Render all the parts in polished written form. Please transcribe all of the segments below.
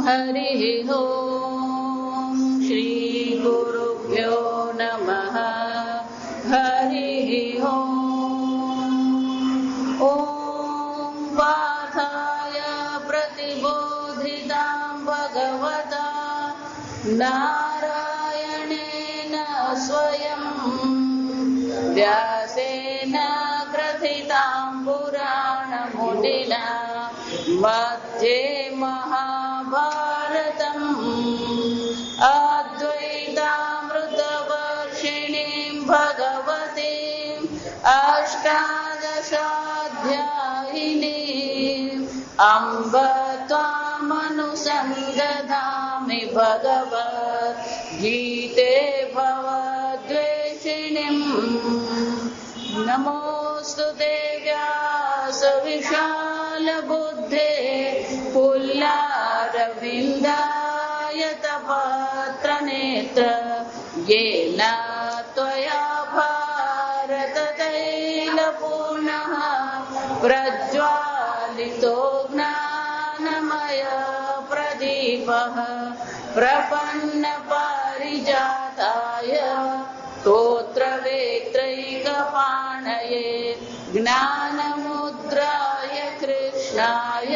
हरिः ओम् श्री गुरुभ्यो नमः हरिः ओम् ॐ पार्थाय प्रतिबोधितां भगवता नारायणेन स्वयं व्यासेन ग्रथितां पुराणमुनिना मध्ये महाभारतम् अद्वैतामृतवर्षिणीं भगवतीम् अष्टादशाध्यायिनीम् अम्ब त्वामनुसन्दधामि भगवद्गीते भवद्वेषिणीम् नमोऽस्तु ते व्यासविशालबुद्धे पुल्लारविन्दायतपत्रनेत्र येन त्वया भारततैलपूर्णः प्रज्वालितो ज्ञानमय प्रदीपः प्रपन्नपारिजाताय स्तोत्रवेत्रैकपाणये ज्ञानमुद्राय कृष्णाय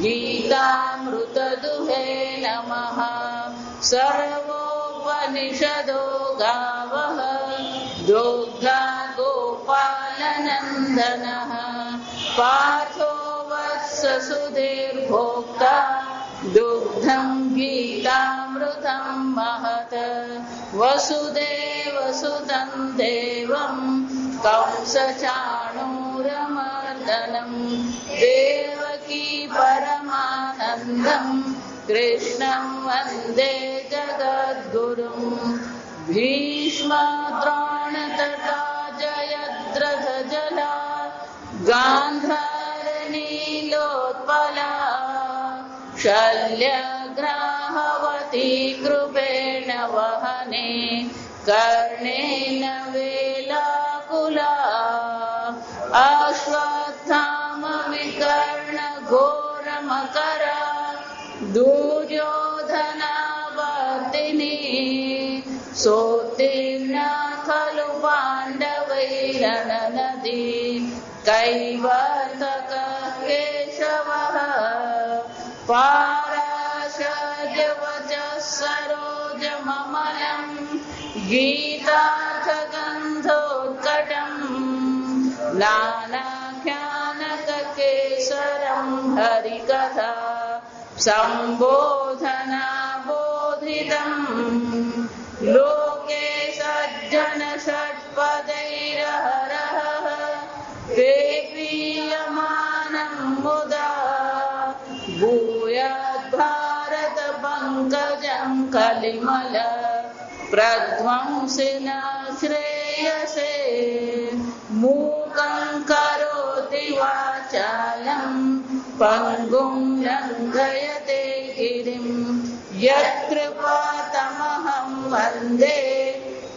गीतामृतदुहे नमः। सर्वोपनिषदो गावः दुग्धा गोपालनन्दनः पार्थो वत्ससुधीर्भोक्ता दुग्धं गीतामृतं महत् वसुदेवसुतं देवं कंसचाणूरमर्दनं देवकी परमानन्दं कृष्णं वन्दे जगद्गुरुं भीष्मद्रोणतटा जयद्रथजला गान्धारनीलोत्पला शल्यग्राहवती कृपेण वहने कर्णेन वेलाकुला अश्वत्थामविकर्णघोरमकरा दुर्योधनावर्तिनी सोत्तीर्णा खलु पाण्डवैरणनदी कैवर्तकः केशवः पाराशर्यवचः सरोजममलं गीतार्थगन्धोत्कटम् नानाख्यानककेसरं हरिकथा सम्बोधनाबोधितम् लोके सज्जनषट्पदैरहरः ते क्रियमाणं मुदा भूयाद्भारतपङ्कजं कलिमल प्रध्वंसिन श्रेयसे मूकं करोति वाचालं पङ्गुं लङ्घयते गिरिं यत्कृपातमहं वन्दे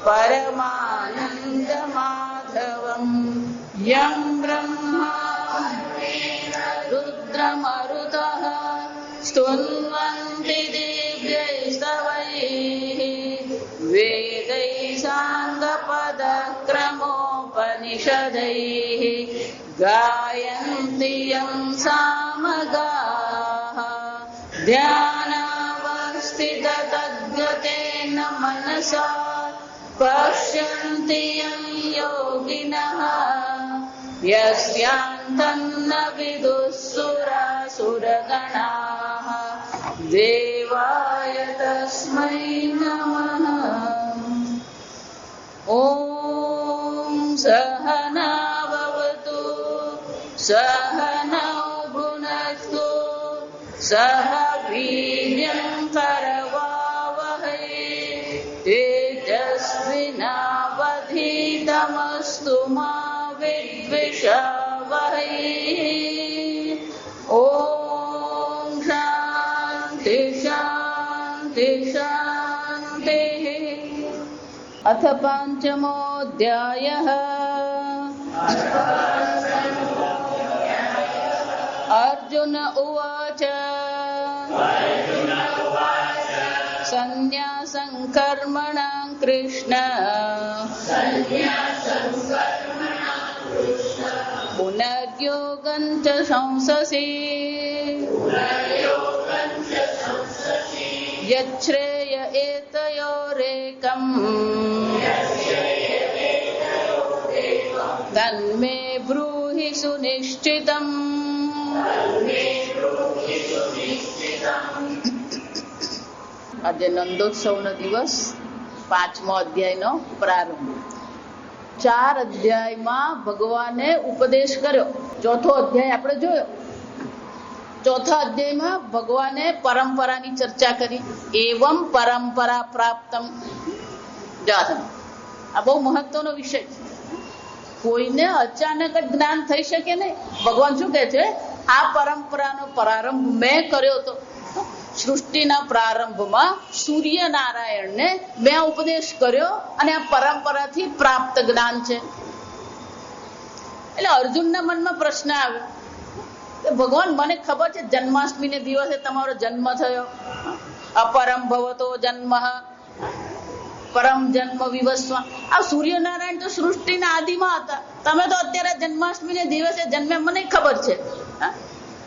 परमानन्दमाधवम् यं ब्रह्मा रुद्रमरुतः स्तुन्वन्ति दिव्यैस्तवैः वेदैः साङ्गपदक्रमोपनिषदैः गायन्ति यं सामगाः ध्यानावस्थिततद्गतेन मनसा पश्यन्ति यं योगिनः यस्यान्तं न विदुःसुरासुरगणाः देवाय तस्मै नमः। ॐ सहना भवतु सहनौ भुनक्तु सह वीर्यं करवावहै तेजस्विनावधीतमस्तु मा विद्विषावहै। ॐ शान्ति शान्ति शान्तिः। अथ पञ्चमोऽध्यायः। અર્જુન ઉવાચ સંન્યાસં કર્મણાં કૃષ્ણ પુનર્યોગં ચ સંસસી યચ્છ્રેય એતયોરેકં તન્મે બ્રૂહિ સુનિશ્ચિતમ. આજે નંદોત્સવનો દિવસ, 5મો અધ્યાયનો પ્રારંભ. 4 અધ્યાયમાં ભગવાને ઉપદેશ કર્યો. ચોથો અધ્યાય આપણે જોયો. ચોથા અધ્યાયમાં ભગવાને પરંપરાની ચર્ચા કરી. એવમ પરંપરા પ્રાપ્તમ. આ બહુ મહત્વનો વિષય છે. કોઈને અચાનક જ જ્ઞાન થઈ શકે નહીં. ભગવાન શું કહે છે? આ પરંપરાનો પ્રારંભ મેં કર્યો હતો. સૃષ્ટિના પ્રારંભમાં સૂર્યનારાયણને મેં ઉપદેશ કર્યો અને આ પરંપરાથી પ્રાપ્ત જ્ઞાન છે. એટલે અર્જુનના મનમાં પ્રશ્ન આવ્યો કે ભગવાન, મને ખબર છે જન્માષ્ટમીને દિવસે તમારો જન્મ થયો. અપરમ ભવતો જન્મ પરમ જન્મ વિવસ્વા. આ સૂર્યનારાયણ તો સૃષ્ટિના આદિમાં હતા. તમે તો અત્યારે જન્માષ્ટમીને દિવસે જન્મ્યા, મને ખબર છે.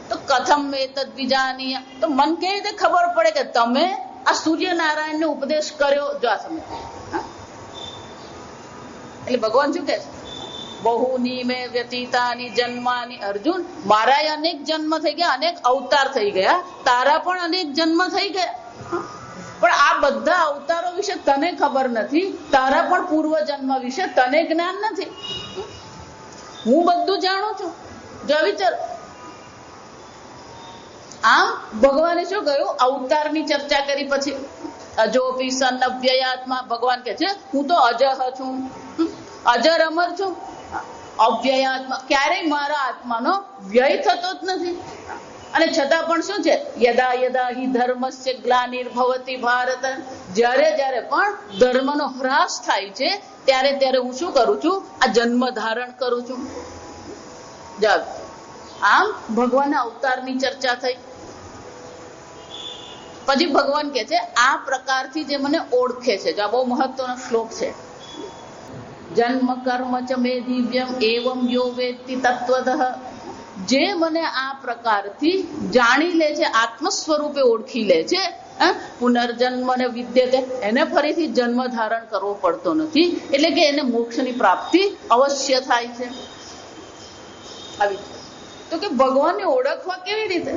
તો કથમ એતદ વિજાનીય. તો મન કેવી રીતે ખબર પડે કે તમે આ સૂર્યનારાયણને ઉપદેશ કર્યો? જો આ સમય એટલે ભગવાન શું કહે છે? બહુની મે વ્યતીતાની જન્માની. અર્જુન, મારા અનેક જન્મ થઈ ગયા, અનેક અવતાર થઈ ગયા, તારા પણ અનેક જન્મ થઈ ગયા, પણ આ બધા અવતારો વિશે તને ખબર નથી. તારા પણ પૂર્વ જન્મ વિશે તને જ્ઞાન નથી. હું બધું જાણું છું. જો વિચાર. આમ ભગવાને શું કહ્યું? અવતારની ચર્ચા કરી. પછી અજોપી સન અવ્યયાત્મા. ભગવાન કે છે હું તો અજર છું, અજર અમર છું. અવ્યયાત્મા, ક્યારેય મારા આત્માનો વ્યય થતો જ નથી. અને છતાં પણ શું છે? યદા યદા હિ ધર્મસ્ય ગ્લાનિર્ભવતિ ભારત. જ્યારે જ્યારે પણ ધર્મનો હ્રાસ થાય છે, ત્યારે ત્યારે હું શું કરું છું? આ જન્મ ધારણ કરું છું. આમ ભગવાનના અવતારની ચર્ચા થઈ. પછી ભગવાન કે છે આ પ્રકારથી જે મને ઓળખે છે. જો આ બહુ મહત્વનો શ્લોક છે. જન્મ કર્મ ચ મે દિવ્યમ એવમ યો વેત્તિ તત્વતઃ. જે મને આ પ્રકારથી જાણી લે છે, આત્મ સ્વરૂપે ઓળખી લે છે, પુનર્જન્મ ને વિદ્યતે, એને ફરીથી જન્મ ધારણ કરવો પડતો નથી. એટલે કે એને મોક્ષની પ્રાપ્તિ અવશ્ય થાય છે. આવી તો કે ભગવાનને ઓળખવા કેવી રીતે?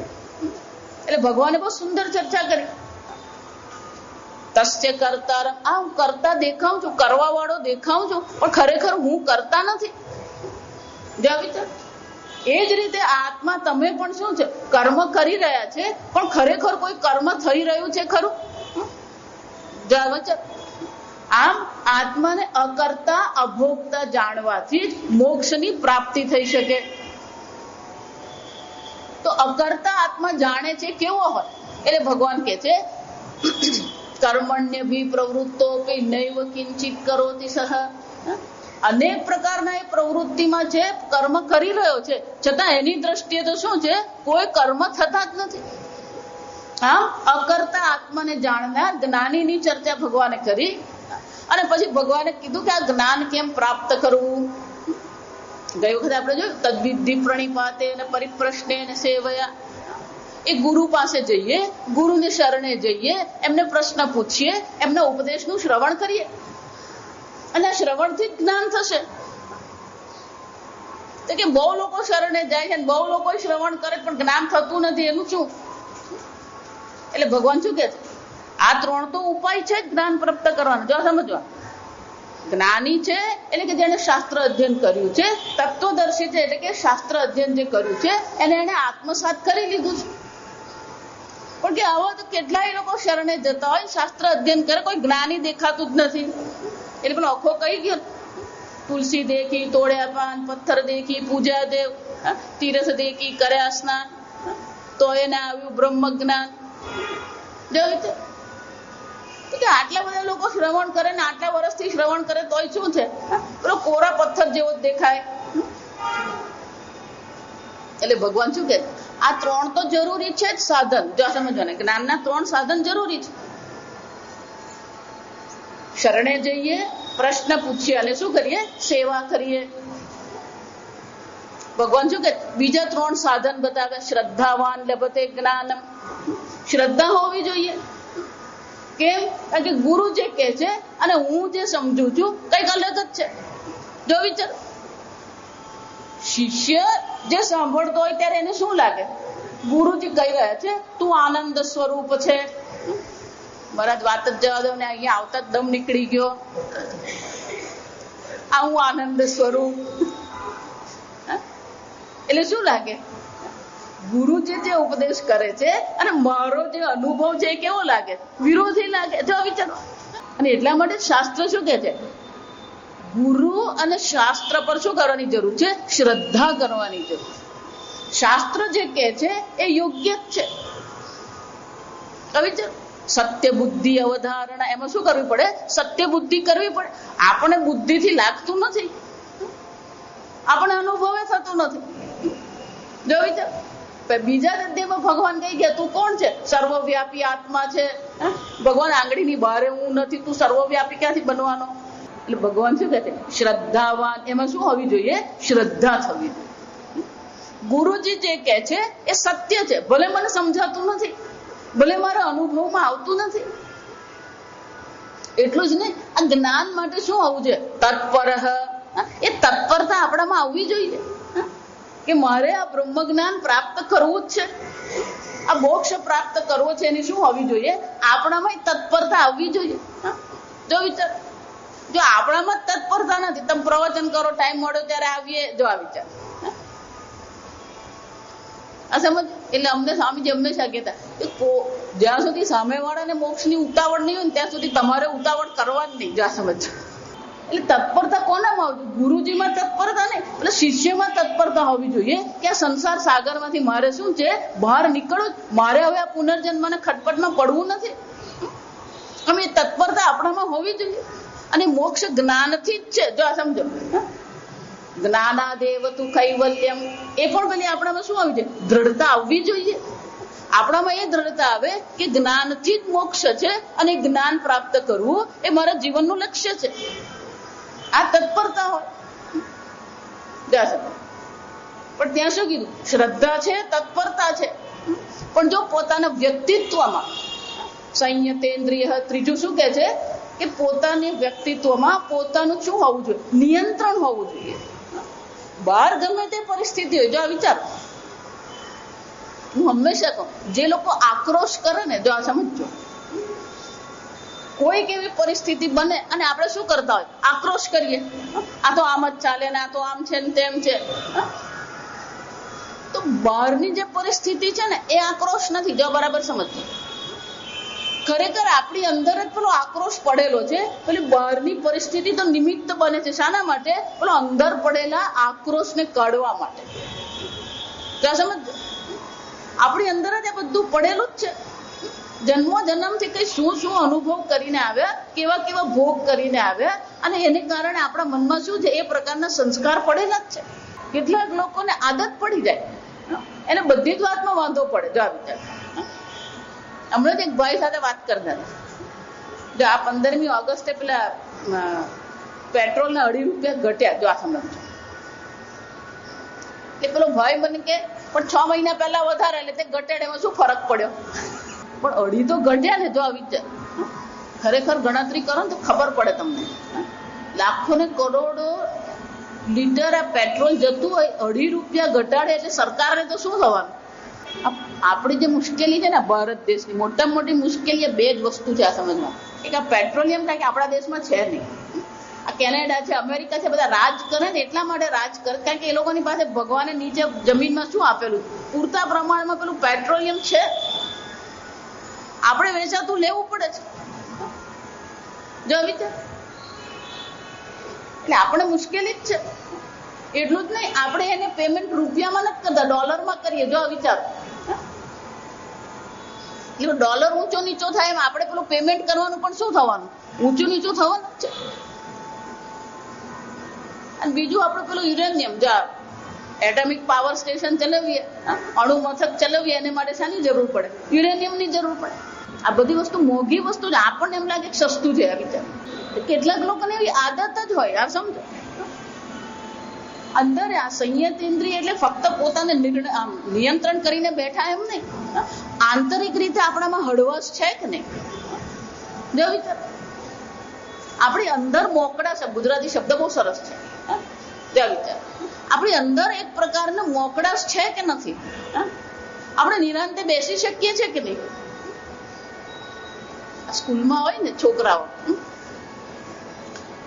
એટલે ભગવાને બહુ સુંદર ચર્ચા કરી. તસ્ય કર્તા. આ હું કરતા દેખાઉં છું, કરવા વાળો દેખાઉં છું, પણ ખરેખર હું કરતા નથી. એ જ રીતે આત્મા તમે પણ શું છે? કર્મ કરી રહ્યા છે, પણ ખરેખર કોઈ કર્મ થઈ રહ્યું છે ખરું? આમ આત્માને અકર્તા અભોગતા જાણવાથી મોક્ષની પ્રાપ્તિ થઈ શકે. તો અકર્તા આત્મા જાણે છે કેવો હોય? એટલે ભગવાન કે છે કર્મણ્ય ભી પ્રવૃત્તો નૈવ કિંચિત કરોતિ સહ. અનેક પ્રકારના એ પ્રવૃત્તિમાં છે, કર્મ કરી રહ્યો છે, છતાં એની દ્રષ્ટિએ તો શું છે? કોઈ કર્મ થતા જ નથી. આમ અકર્તા આત્માને જાણનાર જ્ઞાનીની ચર્ચા ભગવાને કરી. અને પછી ભગવાને કીધું કે આ જ્ઞાન કેમ પ્રાપ્ત કરવું. ગઈ વખતે આપણે જોયું તદ્વિધિ પ્રણિપાતે ને પરિપ્રશ્ને ને સેવયા. એ ગુરુ પાસે જઈએ, ગુરુને શરણે જઈએ, એમને પ્રશ્ન પૂછીએ, એમના ઉપદેશનું શ્રવણ કરીએ, અને આ શ્રવણથી જ્ઞાન થશે. તો કે બહુ લોકો શરણે જાય છે, બહુ લોકો શ્રવણ કરે, પણ જ્ઞાન થતું નથી. એનું શું? એટલે ભગવાન શું કે છે? આ 3 તો ઉપાય છે જ્ઞાન પ્રાપ્ત કરવાનો. જો સમજવા, જ્ઞાની છે એટલે કે જેને શાસ્ત્ર અધ્યયન કર્યું છે, તત્વદર્શી છે એટલે કે શાસ્ત્ર અધ્યયન જે કર્યું છે એને આત્મસાત કરી લીધું છે. પણ કે આવા તો કેટલાય લોકો શરણે જતા હોય, શાસ્ત્ર અધ્યયન કરે, કોઈ જ્ઞાની દેખાતું જ નથી. એટલે પેલો અખો કહી ગયો, તુલસી દેખી તોડ્યા પાન, પથ્થર દેખી પૂજા દેવ, તીરથ દેખી કર્યા સ્નાન, તો એને આવ્યું બ્રહ્મ જ્ઞાન. કે આટલા બધા લોકો શ્રવણ કરે ને આટલા વર્ષથી શ્રવણ કરે તોય શું છે? પેલો કોરા પથ્થર જેવો જ દેખાય. એટલે ભગવાન શું કે આ ત્રણ તો જરૂરી છે જ સાધન. જો સમજો ને, જ્ઞાનના ત્રણ સાધન જરૂરી છે. શરણે જઈએ, પ્રશ્ન પૂછીએ અને શું કરીએ? સેવા કરીએ. ભગવાન શું કે બીજા ત્રણ સાધન બતાવે. શ્રદ્ધાવાન લભતે જ્ઞાનમ. શ્રદ્ધા હોવી જોઈએ. કેમ? કારણ કે ગુરુ જે કહે છે અને હું જે સમજુ છું કઈક અલગ જ છે. જો વિચાર, શિષ્ય જે સાંભળતો હોય ત્યારે એને શું લાગે? ગુરુજી કહી રહ્યા છે તું આનંદ સ્વરૂપ છે. મારા વાત જ જવા દો ને, અહીંયા આવતા જ દમ નીકળી ગયો. આ હું આનંદ સ્વરૂપ. એટલે શું લાગે? ગુરુજી જે ઉપદેશ કરે છે અને મારો જે અનુભવ છે એ કેવો લાગે? વિરોધી લાગે. જો વિચારો. અને એટલા માટે શાસ્ત્ર શું કે છે? ગુરુ અને શાસ્ત્ર પર શું કરવાની જરૂર છે? શ્રદ્ધા કરવાની જરૂર. શાસ્ત્ર જે કહે છે એ યોગ્ય જ છે. વિચાર, સત્ય બુદ્ધિ અવધારણા, એમાં શું કરવી પડે? સત્ય બુદ્ધિ કરવી પડે. આપણે બુદ્ધિથી લાગતું નથી, આપણે અનુભવે થતું નથી. જો વિચાર, બીજા અધ્યાયમાં ભગવાન કહી ગયા તું કોણ છે? સર્વવ્યાપી આત્મા છે. ભગવાન આંગળીની બહાર હું નથી, તું સર્વવ્યાપી ક્યાંથી બનવાનો? એટલે ભગવાન શું કહે છે? શ્રદ્ધાવાન. એમાં શું હોવી જોઈએ? શ્રદ્ધા થવી જોઈએ. ગુરુજી જે કહે છે એ સત્ય છે, ભલે મને સમજાતું નથી, ભલે મારા અનુભવમાં આવતું નથી. એટલું જ નહીં, આ જ્ઞાન માટે શું હોવું જોઈએ? તત્પર. એ તત્પરતા આપણામાં આવવી જોઈએ કે મારે આ બ્રહ્મ જ્ઞાન પ્રાપ્ત કરવું જ છે, આ મોક્ષ પ્રાપ્ત કરવો છે. એની શું હોવી જોઈએ? આપણામાં તત્પરતા આવવી જોઈએ. જો વિચાર, જો આપણામાં તત્પરતા નથી, તમે પ્રવચન કરો, ટાઈમ મળ્યો ત્યારે આવીએ, જો આ વિચાર આ સમજ. એટલે અમને સ્વામીજી હંમેશા કહેતા કે જ્યાં સુધી સામેવાળાને મોક્ષની ઉતાવળ નહીં હોય ને ત્યાં સુધી તમારે ઉતાવળ કરવા જ નહીં. જો આ સમજ. એટલે તત્પરતા કોનામાં આવશે? ગુરુજીમાં તત્પરતા નહીં, એટલે શિષ્યમાં તત્પરતા હોવી જોઈએ કે આ સંસાર સાગરમાંથી મારે શું છે? બહાર નીકળવું. મારે હવે આ પુનર્જન્મને ખટપટમાં પડવું નથી. અમે તત્પરતા આપણામાં હોવી જોઈએ. અને મોક્ષ જ્ઞાનથી જ છે. જો આ સમજો, જ્ઞાનાદેવ તું કૈવલ્યમ. એ પણ પેલી આપણામાં શું આવી જોઈએ? દ્રઢતા આવવી જોઈએ. આપણામાં એ દ્રઢતા આવે કે જ્ઞાનથી જ મોક્ષ છે અને જ્ઞાન પ્રાપ્ત કરવું એ મારા જીવનનું લક્ષ્ય છે. આ તત્પરતા હોય. પણ ત્યાં શું કીધું? શ્રદ્ધા છે, તત્પરતા છે. પણ જો પોતાના વ્યક્તિત્વમાં સંયતેન્દ્રિય, ત્રીજું શું કે છે કે પોતાની વ્યક્તિત્વમાં પોતાનું શું હોવું જોઈએ? નિયંત્રણ હોવું જોઈએ. બહાર ગમે તે પરિસ્થિતિ હોય, જો આ વિચાર, હું હંમેશા કહું, જે લોકો આક્રોશ કરે ને, જો આ સમજો, કોઈક એવી પરિસ્થિતિ બને અને આપણે શું કરતા હોય? આક્રોશ કરીએ. આ તો આમ જ ચાલે ને, આ તો આમ છે ને તેમ છે. તો બહારની જે પરિસ્થિતિ છે ને એ આક્રોશ નથી. જો બરાબર સમજો. ખરેખર આપણી અંદર જ પેલો આક્રોશ પડેલો છે. પેલી બહારની પરિસ્થિતિ તો નિમિત્ત બને છે. શાના માટે? પેલો અંદર પડેલા આક્રોશને કાઢવા માટે. ત્યાં સમજ. આપણી અંદર જ આ બધું પડેલું જ છે. જન્મો જન્મથી કઈ શું શું અનુભવ કરીને આવ્યા, કેવા કેવા ભોગ કરીને આવ્યા, અને એને કારણે આપણા મનમાં શું છે? એ પ્રકારના સંસ્કાર પડેલા જ છે. કેટલાક લોકોને આદત પડી જાય, એને બધી જ વાતમાં વાંધો પડે. જો આ વિચાર, હમણાં જ એક ભાઈ સાથે વાત કરતા હતા. જો આ 15મી ઓગસ્ટે પેલા પેટ્રોલના 2.5 રૂપિયા ઘટ્યા. જો આ સમજો. એ પેલો ભાઈ મને કે પણ 6 મહિના પહેલા વધારે, એટલે તે ઘટાડે, એમાં શું ફરક પડ્યો? પણ 2.5 તો ઘટ્યા ને. જો આ વિચાર, ખરેખર ગણતરી કરો ને તો ખબર પડે તમને. લાખો ને કરોડો લીટર આ પેટ્રોલ જતું હોય, 2.5 રૂપિયા ઘટાડે એટલે સરકારને તો શું થવાનું? આપણી જે મુશ્કેલી છે ને ભારત દેશની, મોટામાં મોટી મુશ્કેલી 2 જ વસ્તુ છે આ સમજમાં. એક આ પેટ્રોલિયમ થાય કે આપણા દેશમાં છે નહીં. આ કેનેડા છે, અમેરિકા છે, બધા રાજ કરે ને એટલા માટે રાજ કરે કારણ કે એ લોકોની પાસે ભગવાને નીચે જમીનમાં શું આપેલું? પૂરતા પ્રમાણમાં પેલું પેટ્રોલિયમ છે. આપણે વેચાતું લેવું પડે છે. જો વિચાર, એટલે આપણે મુશ્કેલી જ છે. એટલું જ નહીં, આપણે એને પેમેન્ટ રૂપિયામાં નથી કરતા, ડોલરમાં કરીએ. જો વિચાર, ડોલર ઊંચો નીચો થાય એમ આપણે પેલું પેમેન્ટ કરવાનું પણ શું થવાનું? ઊંચું નીચું થવાનું જ છે. અને બીજું આપણે પેલું યુરેનિયમ, એટમિક પાવર સ્ટેશન ચલાવીએ, અણુ મથક ચલાવીએ, એને માટે શાની જરૂર પડે? યુરેનિયમની જરૂર પડે. આ બધી વસ્તુ મોંઘી વસ્તુ છે. આપણને એમ લાગે કે સસ્તું છે આ વિચાર. કેટલાક લોકોને એવી આદત જ હોય. આ સમજો, અંદર આ સંયત ઇન્દ્રિય એટલે ફક્ત પોતાને નિયંત્રણ કરીને બેઠા એમ નહીં, આંતરિક રીતે આપણામાં હળવાશ છે કે નહીં? જો વિચાર, આપણી અંદર મોકળા છે. ગુજરાતી શબ્દ બહુ સરસ છે. જો વિચાર, આપણી અંદર એક પ્રકારનો મોકળાશ છે કે નથી? આપણે નિરાંતે બેસી શકીએ છીએ કે નહીં? સ્કૂલમાં હોય ને છોકરાઓ,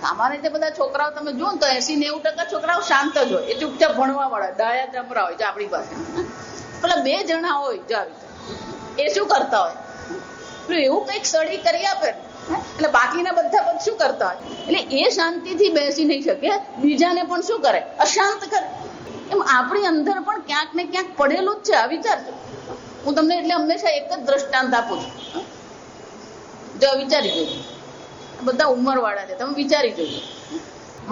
અમારે ત્યાં બધા છોકરાઓ તમે જુઓ ને તો 80-90% છોકરાઓ શાંત જ હોય. એ ચૂપચાપ ભણવા વાળા ડાયા જમરા હોય. આપણી પાસે પેલા 2 જણા હોય, જો એ શું કરતા હોય? પેલું એવું કઈક સ્ટડી કરી આપે એટલે બાકીના બધા પણ શું કરતા હોય? એટલે એ શાંતિથી બેસી નહીં શકે, બીજાને પણ શું કરે? અશાંત કરે. એમ આપણી અંદર પણ ક્યાંક ને ક્યાંક પડેલું જ છે. આ વિચારજો. હું તમને એટલે હંમેશા એક જ દ્રષ્ટાંત આપું છું. જો વિચારી જોજો, બધા ઉંમર વાળા છે, તમે વિચારી જોજો.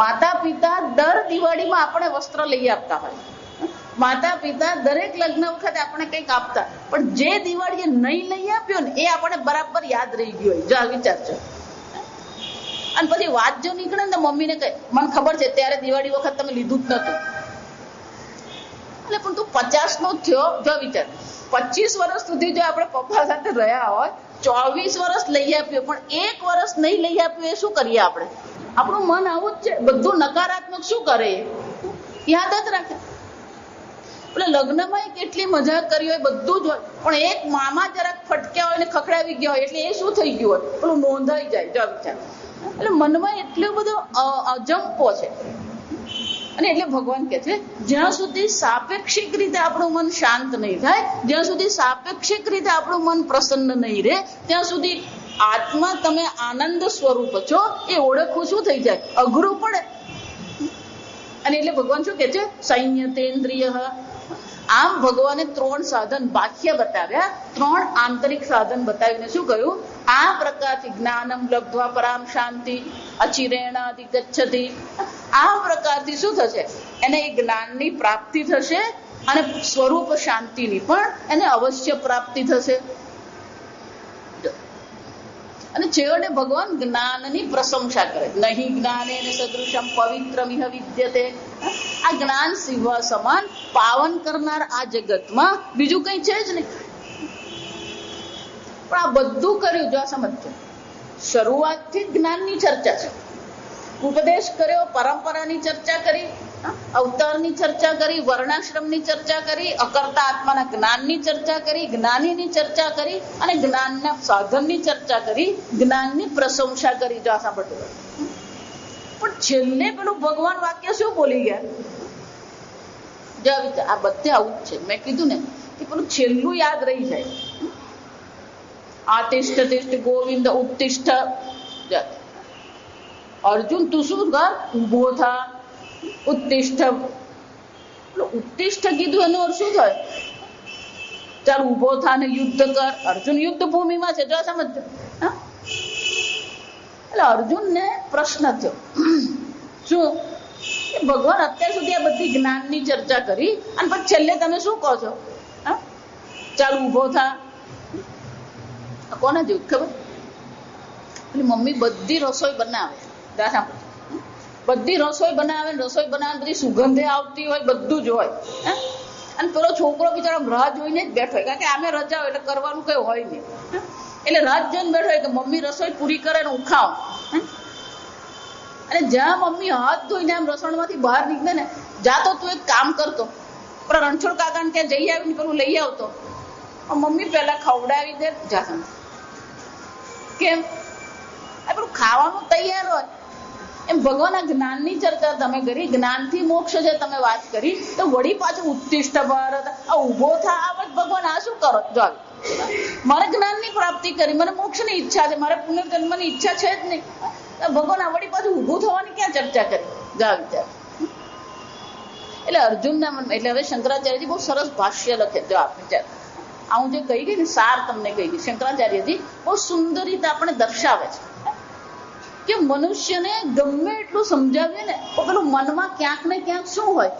માતા પિતા દર દિવાળીમાં આપણે વસ્ત્ર લઈ આપતા હોય. માતા પિતા દરેક લગ્ન વખતે આપણે કંઈક આપતા, પણ જે દિવાળીએ નહીં લઈ આપ્યો ને એ આપણે બરાબર યાદ રહી ગયો હોય. જો વિચારજો. અને પછી વાત જો નીકળે ને તો મમ્મીને કહે, મને ખબર છે ત્યારે દિવાળી વખત તમે લીધું જ નતું. એટલે પણ તું 50 નો થયો. જો વિચાર, 25 વર્ષ સુધી જો આપણે પપ્પા સાથે રહ્યા હોય, 24 વર્ષ લઈ આપ્યો, પણ 1 વર્ષ નહીં લઈ આપ્યું, એ શું કરીએ આપણે? આપણું મન આવું જ છે. બધું નકારાત્મક શું કરે? યાદ જ રાખે. એટલે લગ્નમાં કેટલી મજા કરી હોય, બધું જ હોય, પણ એક મામા જરાક ફટક્યા હોય ને ખખડાવી ગયા હોય એટલે એ શું થઈ ગયું હોય? પેલું નોંધાઈ જાય. જો વિચાર, એટલે મનમાં એટલો બધો અજંપો છે. અને એટલે ભગવાન કહે છે, જ્યાં સુધી સાપેક્ષિક રીતે આપણું મન શાંત નહીં થાય, જ્યાં સુધી સાપેક્ષિક રીતે આપણું મન પ્રસન્ન નહીં રહે, ત્યાં સુધી આત્મા તમે આનંદ સ્વરૂપ છો એ ઓળખવું શું થઈ જાય? અઘરું પડે. અને એટલે ભગવાન શું કહે છે? સંયતેન્દ્રિય. આમ ભગવાને 3 સાધન બાહ્ય બતાવ્યા, 3 આંતરિક સાધન બતાવીને શું કહ્યું? આ પ્રકારથી જ્ઞાનમ લબ્ધ્વા પરામ શાંતિ અચિરેણાધિગચ્છતિ. આ પ્રકારથી શું થશે? એને એ જ્ઞાનની પ્રાપ્તિ થશે અને સ્વરૂપ શાંતિની પણ એને અવશ્ય પ્રાપ્તિ થશે. અને છેવટે ભગવાન જ્ઞાનની પ્રશંસા કરે. નહીં જ્ઞાનેન સદૃશમ પવિત્રમિહ વિદ્યતે. આ જ્ઞાન સિંહ સમાન પાવન કરનાર આ જગતમાં બીજું કઈ છે જ નહીં. પણ આ બધું કર્યું, જો આ સમજો, શરૂઆતથી જ્ઞાનની ચર્ચા છે. ઉપદેશ કર્યો, પરંપરાની ચર્ચા કરી, અવતારની ચર્ચા કરી, વર્ણાશ્રમની ચર્ચા કરી, અકર્તા આત્માના જ્ઞાનની ચર્ચા કરી, જ્ઞાનીની ચર્ચા કરી અને જ્ઞાનના સાધનની ચર્ચા કરી, જ્ઞાનની પ્રશંસા કરી. જો આ સાંભળતું, પણ છેલ્લે પેલું ભગવાન વાક્ય શું બોલી ગયા? જો આ બધે આવું જ છે. મેં કીધું ને કે પેલું છેલ્લું યાદ રહી જાય. આતિષ્ઠ તિષ્ઠ ગોવિંદ ઉત્તિષ્ઠ. અર્જુન તું શું કર? ઉભો થા. ઉત્તિષ્ઠ. ઉત્તિષ્ઠ કીધું એનો અર્થ શું થાય? ચાલ ઉભો થા ને યુદ્ધ કર. અર્જુન યુદ્ધ ભૂમિમાં છે. જો સમજ. એટલે અર્જુનને પ્રશ્ન થયો શું? ભગવાન અત્યાર સુધી આ બધી જ્ઞાનની ચર્ચા કરી અને પછી છેલ્લે તમે શું કહો છો? ચાલ ઉભો થા. કોને જેવું ખબર? એટલે મમ્મી બધી રસોઈ બનાવે, બધી રસોઈ બનાવે, બધી સુગંધે આવતી હોય, બધું જ હોય. અને પેલો છોકરો બિચારો રાહ જોઈને જ બેઠો હોય, કારણ કે આમે રજા હોય એટલે કરવાનું કઈ હોય નહીં. એટલે રાહ જોઈને બેઠો હોય કે મમ્મી રસોઈ પૂરી કરે ને હું ખાઉં. અને જ્યાં મમ્મી હાથ ધોઈને આમ રસોડમાંથી બહાર નીકળે ને, જાતો તું એક કામ કરતો, પણ રણછોડ કાકાને ત્યાં જઈ આવીને પેલું લઈ આવતો. મમ્મી પેલા ખવડાવી દે. જા કેમ? પેલું ખાવાનું તૈયાર હોય. એમ ભગવાન આ જ્ઞાનની ચર્ચા તમે કરી, જ્ઞાનથી મોક્ષ છે તમે વાત કરી, તો વળી પાછું ઉત્તિષ્ઠ ભારત, આ ઉભો થા. આ ભગવાન આ શું કરો? જો મારે જ્ઞાનની પ્રાપ્તિ કરી, મને મોક્ષની ઈચ્છા છે, મારે પુનર્જન્મની ઈચ્છા છે જ નહીં. ભગવાન આ વળી પાછું ઉભું થવાની ક્યાં ચર્ચા કરી? જા વિચાર. એટલે અર્જુનના મનમાં, એટલે હવે શંકરાચાર્યજી બહુ સરસ ભાષ્ય લખે. જો આપ વિચાર, આ હું જે કહી ગઈ ને સાર તમને કહી ગઈ, શંકરાચાર્યજી બહુ સુંદર રીતે આપણે દર્શાવે છે. કે મનુષ્યને ગમે એટલું સમજાવીએ ને તો પેલું મનમાં ક્યાંક ને ક્યાંક શું હોય,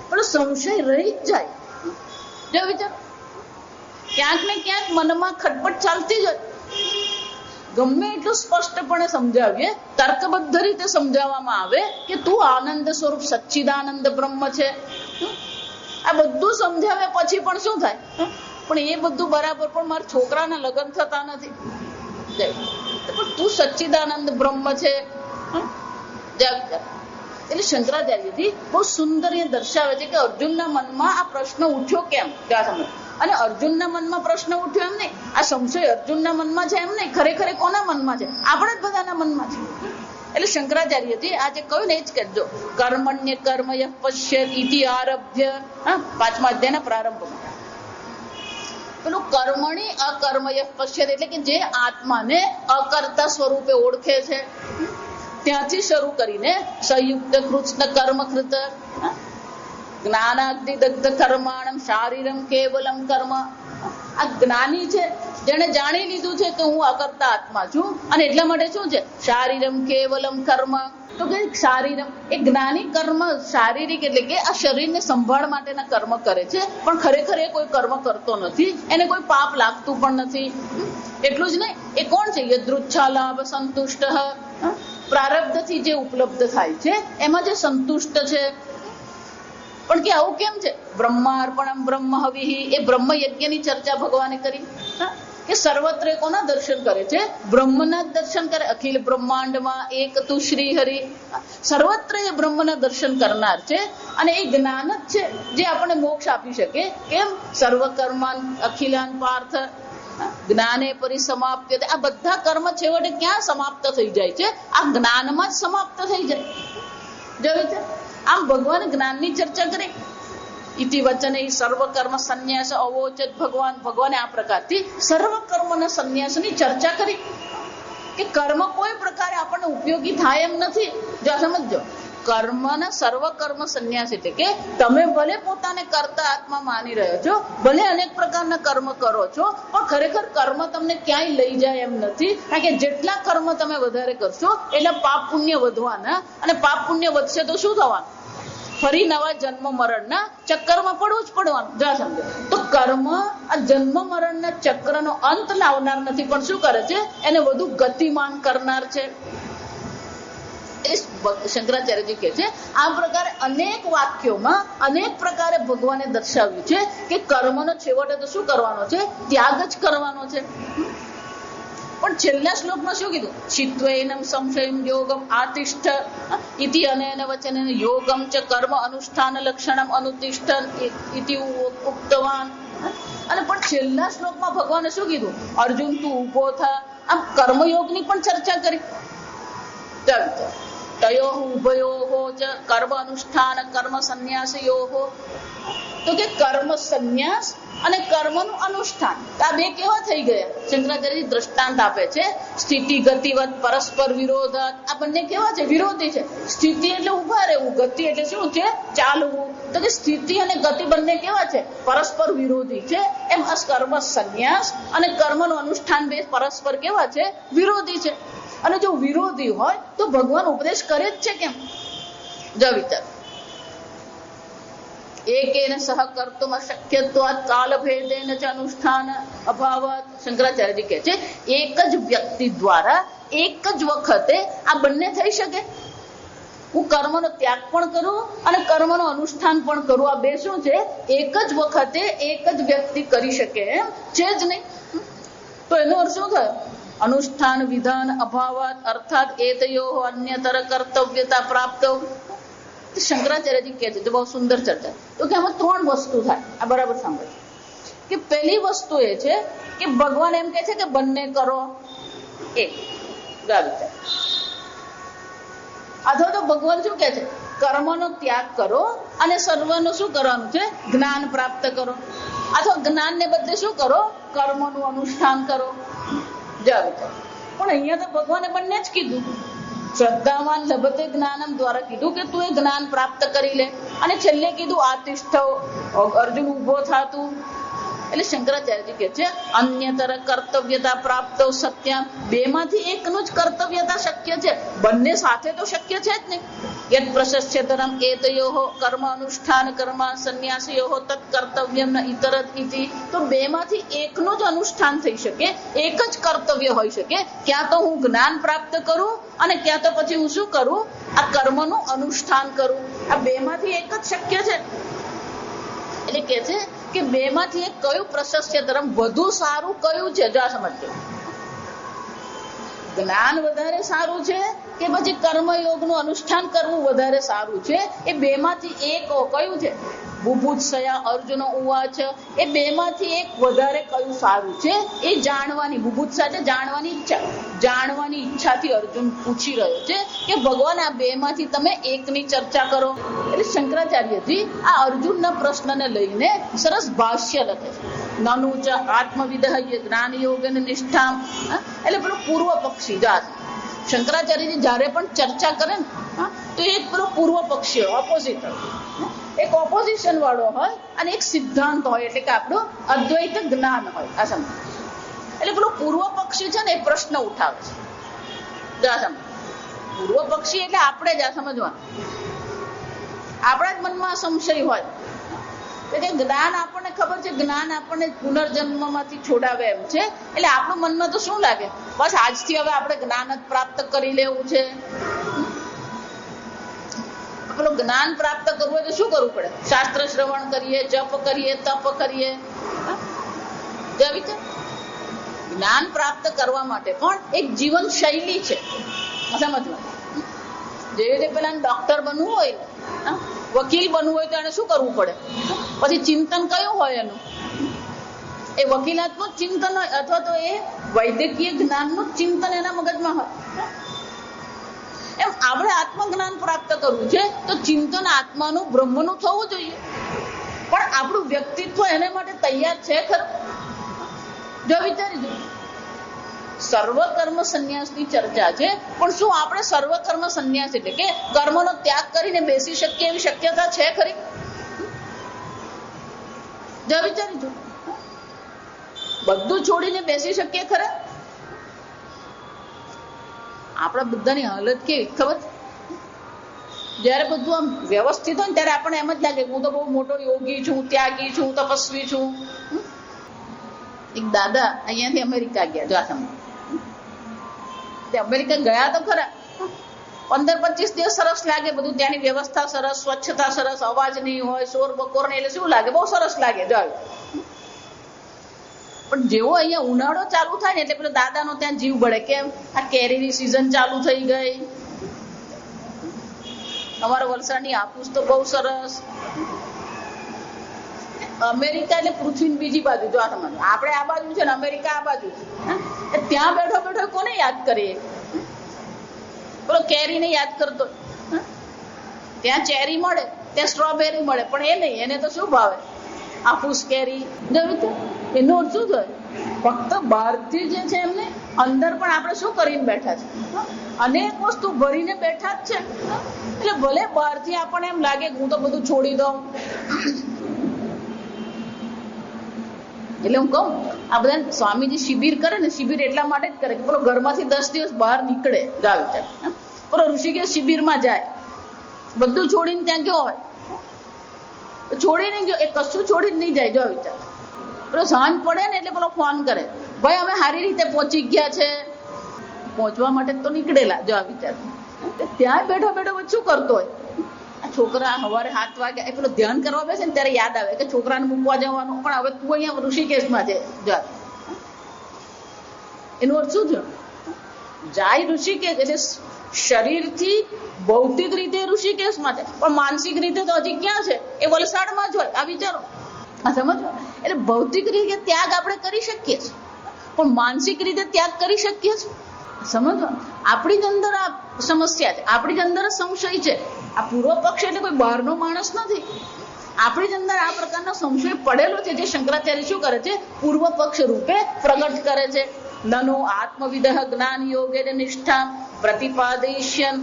પેલો સંશય રહી જ જાય. જો વિચાર, ક્યાંક ને ક્યાંક મનમાં ખટપટ ચાલતી જ હોય. ગમે એટલું સ્પષ્ટપણે સમજાવીએ, તર્કબદ્ધ રીતે સમજાવવામાં આવે કે તું આનંદ સ્વરૂપ સચ્ચિદાનંદ બ્રહ્મ છે, આ બધું સમજાવે પછી પણ શું થાય, પણ એ બધું બરાબર, પણ મારા છોકરાના લગ્ન થતા નથી. પણ તું સચ્ચિદાનંદ બ્રહ્મ છે. એટલે શંકરાચાર્યજી બહુ સુંદર એ દર્શાવે છે કે અર્જુનના મનમાં આ પ્રશ્ન ઉઠ્યો કેમ, અને અર્જુનના મનમાં પ્રશ્ન ઉઠ્યો એમ નહીં, આ સંશય અર્જુનના મનમાં છે એમ નહીં, ખરેખર કોના મનમાં છે, આપણે જ બધાના મનમાં છે. એટલે શંકરાચાર્યજી આજે કહ્યું ને એ જ કહેજો, કર્મણ્ય કર્મય પશ્યત ઇતિ આરભ્ય, 5મા અધ્યાયના પ્રારંભમાં પેલું કર્મણી અકર્મય પશ્યત એટલે કે જે આત્માને અકર્તા સ્વરૂપે ઓળખે છે ત્યાંથી શરૂ કરીને સંયુક્ત કૃષ્ણ કર્મકૃત જ્ઞાનાગ્નિ દગ્ધ કર્માણમ શારીરમ કેવલમ કર્મ. આ જ્ઞાની છે, જેને જાણી લીધું છે કે હું અકર્તા આત્મા છું, અને એટલા માટે શું છે શારીરમ કેવલમ કર્મ. તો કે શારીરમ એ જ્ઞાની કર્મ શારીરિક એટલે કે આ શરીરને સંભાળ માટેના કર્મ કરે છે, પણ ખરેખર એ કોઈ કર્મ કરતો નથી, એને કોઈ પાપ લાગતું પણ નથી. એટલું જ નહીં, એ કોણ છે યદૃચ્છા લાભ સંતુષ્ટ, પ્રારબ્ધથી જે ઉપલબ્ધ થાય છે એમાં જે સંતુષ્ટ છે. પણ કે આવું કેમ છે, બ્રહ્માર્પણમ બ્રહ્મ હવિહી, એ બ્રહ્મ યજ્ઞની ચર્ચા ભગવાને કરી કે સર્વત્ર કોના દર્શન કરે છે, બ્રહ્મના દર્શન કરે. અખિલ બ્રહ્માંડમાં એક તું શ્રી હરિ, સર્વત્ર એ બ્રહ્મના દર્શન કરનાર છે, અને એ જ્ઞાન જ છે જે આપણને મોક્ષ આપી શકે. કેમ, સર્વકર્માન અખિલાન પાર્થ જ્ઞાને પરિસમાપ્ય. આ બધા કર્મ છેવટે ક્યાં સમાપ્ત થઈ જાય છે, આ જ્ઞાનમાં જ સમાપ્ત થઈ જાય. જોયું છે, આમ ભગવાન જ્ઞાનની ચર્ચા કરી. ઇતિ વચને સર્વ કર્મ સંન્યાસ અવોચત, ભગવાને આ પ્રકારથી સર્વ કર્મના સંન્યાસની ચર્ચા કરી કે કર્મ કોઈ પ્રકારે આપણને ઉપયોગી થાય એમ નથી. જો સમજો, કર્મના સર્વ કર્મ સંન્યાસ એટલે કે તમે ભલે પોતાને કરતા આત્મા માની રહ્યો છો, ભલે અનેક પ્રકારના કર્મ કરો છો, પણ ખરેખર કર્મ તમને ક્યાંય લઈ જાય એમ નથી. કારણ કે જેટલા કર્મ તમે વધારે કરશો એટલે પાપ પુણ્ય વધવાના, અને પાપ પુણ્ય વધશે તો શું થવાનું, ફરી નવા જન્મ મરણના ચક્કરમાં પડવું જ પડવાનું. જા સમજો, તો કર્મ આ જન્મ મરણના ચક્રનો અંત લાવનાર નથી, પણ શું કરે છે, એને વધુ ગતિમાન કરનાર છે. શંકરાચાર્યજી કહે છે આ પ્રકારે અનેક વાક્યોમાં અનેક પ્રકારે ભગવાને દર્શાવ્યું છે કે કર્મનો છેવટે તો શું કરવાનો છે, ત્યાગ જ કરવાનો છે. પણ છેલ્લા શ્લોકમાં શું કીધું, ચિત્વેનમ સંશયમ યોગમ આતિષ્ઠ ઇતિ અનેન વચનેન યોગમ ચ કર્મ અનુષ્ઠાન લક્ષણમ અનુતિષ્ઠન ઇતિ ઉક્તવાન. અને પણ છેલ્લા શ્લોકમાં ભગવાને શું કીધું, અર્જુન તું ઉભો થા. આમ કર્મયોગની પણ ચર્ચા કરી. તયોઃ ઉભયોઃ ચ કર્મ અનુષ્ઠાન કર્મ સંન્યાસયોઃ. તો કે કર્મ સંન્યાસ અને કર્મનું અનુષ્ઠાન આ બે કેવા થઈ ગયા, શંકરાચાર્ય દ્રષ્ટાંત આપે છે. સ્થિતિ ગતિવત પરસ્પર વિરોધ, આ બંને કેવા છે, વિરોધી છે. સ્થિતિ એટલે ઉભા રહેવું, ગતિ એટલે શું છે, ચાલવું. તો કે સ્થિતિ અને ગતિ બંને કેવા છે, પરસ્પર વિરોધી છે. એમ કર્મ સંન્યાસ અને કર્મનું અનુષ્ઠાન બે પરસ્પર કેવા છે, વિરોધી છે. અને જો વિરોધી હોય તો ભગવાન ઉપદેશ કરે જ છે કેમ. જો વિચાર, એકેન સહ કર્તુમ અશક્યત્વાત કાલભેદેન ચ અનુષ્ઠાન અભાવાત. શંકરાચાર્યજી કહે છે એક જ વ્યક્તિ દ્વારા એક જ વખતે આ બંને થઈ શકે. હું કર્મનો ત્યાગ પણ કરું અને કર્મનું અનુષ્ઠાન પણ કરું. આ બે શું છે, એક જ વખતે એક જ વ્યક્તિ કરી શકે એમ છે જ નહીં. તો એનો અર્થ શું થયો, અનુષ્ઠાન વિધાન અભાવાત અર્થાત એતયો અન્યતર કર્તવ્યતા પ્રાપ્ત. શંકરાચાર્યજી કહે છે, બહુ સુંદર ચર્ચા, તો કે આમાં 3 વસ્તુ થાય. આ બરાબર સાંભળો કે પહેલી વસ્તુ એ છે કે ભગવાન એમ કહે છે કે બંને કરો. એક અથવા તો ભગવાન શું કહે છે, કર્મનો ત્યાગ કરો અને સર્વનું શું કરવાનું છે, જ્ઞાન પ્રાપ્ત કરો. અથવા જ્ઞાનને બદલે શું કરો, કર્મનું અનુષ્ઠાન કરો. પણ અહીંયા તો ભગવાને બંને જ કીધું. શ્રદ્ધાવાન લભતે જ્ઞાનમ દ્વારા કીધું કે તું એ જ્ઞાન પ્રાપ્ત કરી લે, અને છેલ્લે કીધું આતિષ્ઠ, અર્જુન ઉભો થાતું. એટલે શંકરાચાર્યજી કહે છે અન્યતર કર્તવ્યતા પ્રાપ્ત સત્યમ, બેમાંથી એકનું જ કર્તવ્યતા શક્ય છે, બંને સાથે તો શક્ય છે જ નહીં. યદ પ્રશસ્યતરમ એતયોઃ કર્મ અનુષ્ઠાન કર્મ સંન્યાસયોઃ તત્ કર્તવ્યમ ન ઇતરત ઇતિ, તો બેમાંથી એકનું જ અનુષ્ઠાન થઈ શકે, એક જ કર્તવ્ય હોઈ શકે. ક્યાં તો હું જ્ઞાન પ્રાપ્ત કરું અને ક્યાં તો પછી હું શું કરું, આ કર્મનું અનુષ્ઠાન કરું. આ બેમાંથી એક જ શક્ય છે. એટલે કે છે કે બેમાંથી એક કયું પ્રશસ્ય ધર્મ વધુ સારું કયું છે, જો આ સમજજો. જ્ઞાન વધારે સારું છે કે પછી કર્મયોગનું અનુષ્ઠાન કરવું વધારે સારું છે, એ બેમાંથી એક કયું છે? બુભુત્સયા અર્જુન ઉવાચ, એ બેમાંથી એક વધારે કયું સારું છે એ જાણવાની, બુભુત્સા છે જાણવાની ઈચ્છા, જાણવાની ઈચ્છાથી અર્જુન પૂછી રહ્યો છે કે ભગવાન આ બેમાંથી તમે એકની ચર્ચા કરો. એટલે શંકરાચાર્યજી આ અર્જુનના પ્રશ્નને લઈને સરસ ભાષ્ય લખે છે. નનુ ચ આત્મવિદઃ જ્ઞાન યોગન નિષ્ઠામ, એટલે પેલો પૂર્વ પક્ષી જાત શંકરાચાર્યજી જયારે પણ ચર્ચા કરે ને તો એક પેલો પૂર્વ પક્ષી હોય, ઓપોઝિટ હોય, એક ઓપોઝિશન વાળો હોય અને એક સિદ્ધાંત હોય, એટલે કે આપણું અદ્વૈત જ્ઞાન હોય. આ સમજ. એટલે પેલો પૂર્વ પક્ષી છે ને એ પ્રશ્ન ઉઠાવે છે. પૂર્વ પક્ષી એટલે આપણે જ આ સમજવાનું, આપણા જ મનમાં સંશય હોય કે જ્ઞાન આપણને ખબર છે, જ્ઞાન આપણને પુનર્જન્મમાંથી છોડાવે એમ છે. એટલે આપણું મનમાં તો શું લાગે, બસ આજથી હવે આપણે જ્ઞાન જ પ્રાપ્ત કરી લેવું છે. પેલું જ્ઞાન પ્રાપ્ત કરવું હોય તો શું કરવું પડે? શાસ્ત્ર શ્રવણ કરીએ, જપ કરીએ, તપ કરીએ. જ્ઞાન પ્રાપ્ત કરવા માટે પણ એક જીવન શૈલી છે, સમજવા. જે રીતે પેલા ડોક્ટર બનવું હોય ને, વકીલ બનવું હોય તો એને શું કરવું પડે? પછી ચિંતન કયું હોય એનું? એ વકીલાતનું ચિંતન હોય, અથવા તો એ વૈદ્યકીય જ્ઞાનનું ચિંતન એના મગજમાં હોય. એમ આપણે આત્મજ્ઞાન પ્રાપ્ત કરવું છે તો ચિંતન આત્માનું બ્રહ્મનું થવું જોઈએ. પણ આપણું વ્યક્તિત્વ એને માટે તૈયાર છે ખરું? જો વિચારી, સર્વ કર્મ સંન્યાસની ચર્ચા છે, પણ શું આપણે સર્વ કર્મ સંન્યાસ એટલે કે કર્મનો ત્યાગ કરીને બેસી શકીએ એવી શક્યતા છે ખરી? જો વિચારી જો, બધું છોડીને બેસી શકીએ ખરા? આપણા બધાની હાલત કેવી ખબર? જયારે બધું આમ વ્યવસ્થિત હોય ને ત્યારે આપણને એમ જ લાગે હું તો બહુ મોટો યોગી છું, ત્યાગી છું, તપસ્વી છું. એક દાદા અહીંયાથી અમેરિકા ગયા, જો આ સમય અમેરિકા ગયા તો ખરા, 15-25 દિવસ સરસ લાગે, બધું ત્યાંની વ્યવસ્થા સરસ, સ્વચ્છતા સરસ, અવાજ નહીં હોય, શોર બકોર નહીં, એટલે શું લાગે? બહુ સરસ લાગે. જો પણ જેવો અહીંયા ઉનાળો ચાલુ થાય ને એટલે પેલો દાદાનો ત્યાં જીવ બળે. કેમ? આ કેરીની સિઝન ચાલુ થઈ ગઈ. અમારા વલસાડની હાપુસ તો બહુ સરસ. અમેરિકા એટલે પૃથ્વીની બીજી બાજુ. જો આ તમારે આપણે આ બાજુ છે ને અમેરિકા આ બાજુ છે. ત્યાં બેઠો બેઠો કોને યાદ કરીએ? પેલો કેરીને યાદ કરતો. ત્યાં ચેરી મળે, ત્યાં સ્ટ્રોબેરી મળે, પણ એ નહીં, એને તો શું ભાવે? હાફૂસ કેરી. એનો અર્થ શું થાય? ફક્ત બહારથી જે છે એમને અંદર પણ આપણે શું કરીને બેઠા છે? અનેક વસ્તુ ભરીને બેઠા જ છે. એટલે ભલે બહારથી આપણને એમ લાગે હું તો બધું છોડી દઉં. એટલે હું કહું, આ બધા સ્વામીજી શિબિર કરે ને, શિબિર એટલા માટે જ કરે કે પેલો ઘરમાંથી 10 દિવસ બહાર નીકળે. પેલો ઋષિકેશ શિબિરમાં જાય, બધું છોડીને ત્યાં ગયો હોય, છોડીને ગયો, એ કશું છોડીને નહીં જાય. જો વિચાર, પેલો સાંજ પડે ને એટલે પેલો ફોન કરે, ભાઈ અમે સારી રીતે પહોંચી ગયા છે. પહોંચવા માટે તો નીકળેલા. જો આ વિચાર, ત્યાં બેઠો બેઠો શું કરતો હોય? છોકરા સવારે 7 વાગ્યા એ પેલો ધ્યાન કરવા બેસે ને ત્યારે યાદ આવે કે છોકરાને મૂકવા જવાનું, પણ હવે તું અહીંયા ઋષિકેશમાં છે. જો એનો અર્થ શું છે? જાય ઋષિકેશ એટલે શરીરથી ભૌતિક રીતે ઋષિકેશમાં છે, પણ માનસિક રીતે તો હજી ક્યાં છે? એ વલસાડમાં જ હોય. આ વિચારો, આ સમજો. એટલે ભૌતિક રીતે ત્યાગ આપણે કરી શકીએ છીએ, પણ માનસિક રીતે ત્યાગ કરી શકીએ છીએ. સમજો, આપણી જ અંદર આ સમસ્યા છે, આપણી જ અંદર સંશય છે. આ પૂર્વ પક્ષ એટલે કોઈ બહારનો માણસ નથી, આપણી જ અંદર આ પ્રકારનો સંશય પડેલો છે, જે શંકરાચાર્ય શું કરે છે? પૂર્વ પક્ષ રૂપે પ્રગટ કરે છે. નનો આત્મવિદઃ જ્ઞાન યોગે નિષ્ઠા પ્રતિપાદયિષ્યન,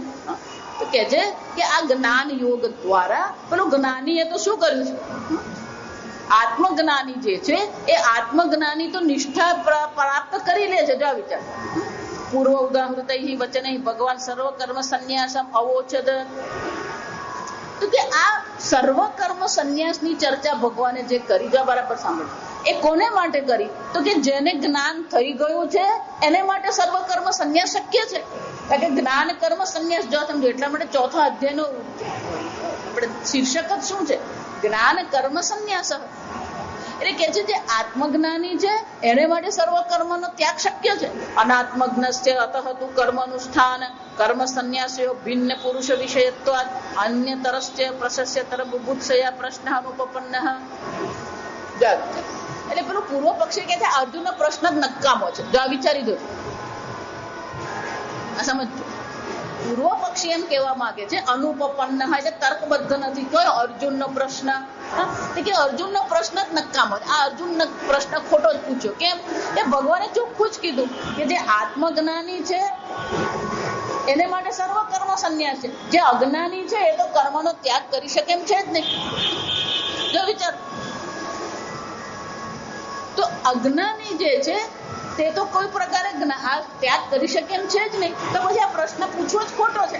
તો કે છે કે આ જ્ઞાન યોગ દ્વારા પેલું જ્ઞાનીએ તો શું કર્યું છે? આત્મજ્ઞાની જે છે એ આત્મજ્ઞાની તો નિષ્ઠા પ્રાપ્ત કરી લે છે. જો આ વિચાર પૂર્વ ઉદાહૃતૈ વચનૈ ભગવાન સર્વ કર્મ સંન્યાસમ અવોચદ. તો કે આ સર્વ કર્મ સંન્યાસની ચર્ચા ભગવાને જે કરી, જો બરાબર સાંભળો, એ કોને માટે કરી? તો કે જેને જ્ઞાન થઈ ગયું છે એને માટે સર્વ કર્મ સંન્યાસ શક્ય છે. કારણ કે જ્ઞાન કર્મ સંન્યાસ જો સમજો, એટલા માટે ચોથા અધ્યાયનો આપણે શીર્ષક જ શું છે? જ્ઞાન કર્મ સંન્યાસ. એટલે કે છે જે આત્મજ્ઞાની છે એને માટે સર્વ કર્મનો ત્યાગ શક્ય છે. અનાત્મજ્ઞસ્ય અતઃ તુ કર્માનુષ્ઠાન કર્મ સંન્યાસયો ભિન્ન પુરુષ વિષયત્વાદ અન્યતરસ્ય પ્રશસ્યતર બુભુત્સયા પ્રશ્ન અનુપપન્ન. એટલે પેલું પૂર્વ પક્ષી કે છે અર્જુનનો પ્રશ્ન જ નકામો છે. જો આ વિચારી દો, આ સમજો. પૂર્વ પક્ષી એમ કહેવા માંગે છે અનુપપન્ન એટલે તર્કબદ્ધ નથી. કયો? અર્જુનનો પ્રશ્ન. કે અર્જુનનો પ્રશ્ન જ નકામો. આ અર્જુનનો પ્રશ્ન ખોટો જ પૂછ્યો. કેમ? એ ભગવાને ચોખ્ખું જ કીધું કે જે આત્મજ્ઞાની છે એને માટે સર્વ કર્મ સંન્યાસ છે. જે અજ્ઞાની છે એ તો કર્મનો ત્યાગ કરી શકે એમ છે જ નહીં. જો વિચાર, તો અજ્ઞાની જે છે તે તો કોઈ પ્રકારે ત્યાગ કરી શકે એમ છે જ નહીં. તો પછી આ પ્રશ્ન પૂછવો જ ખોટો છે.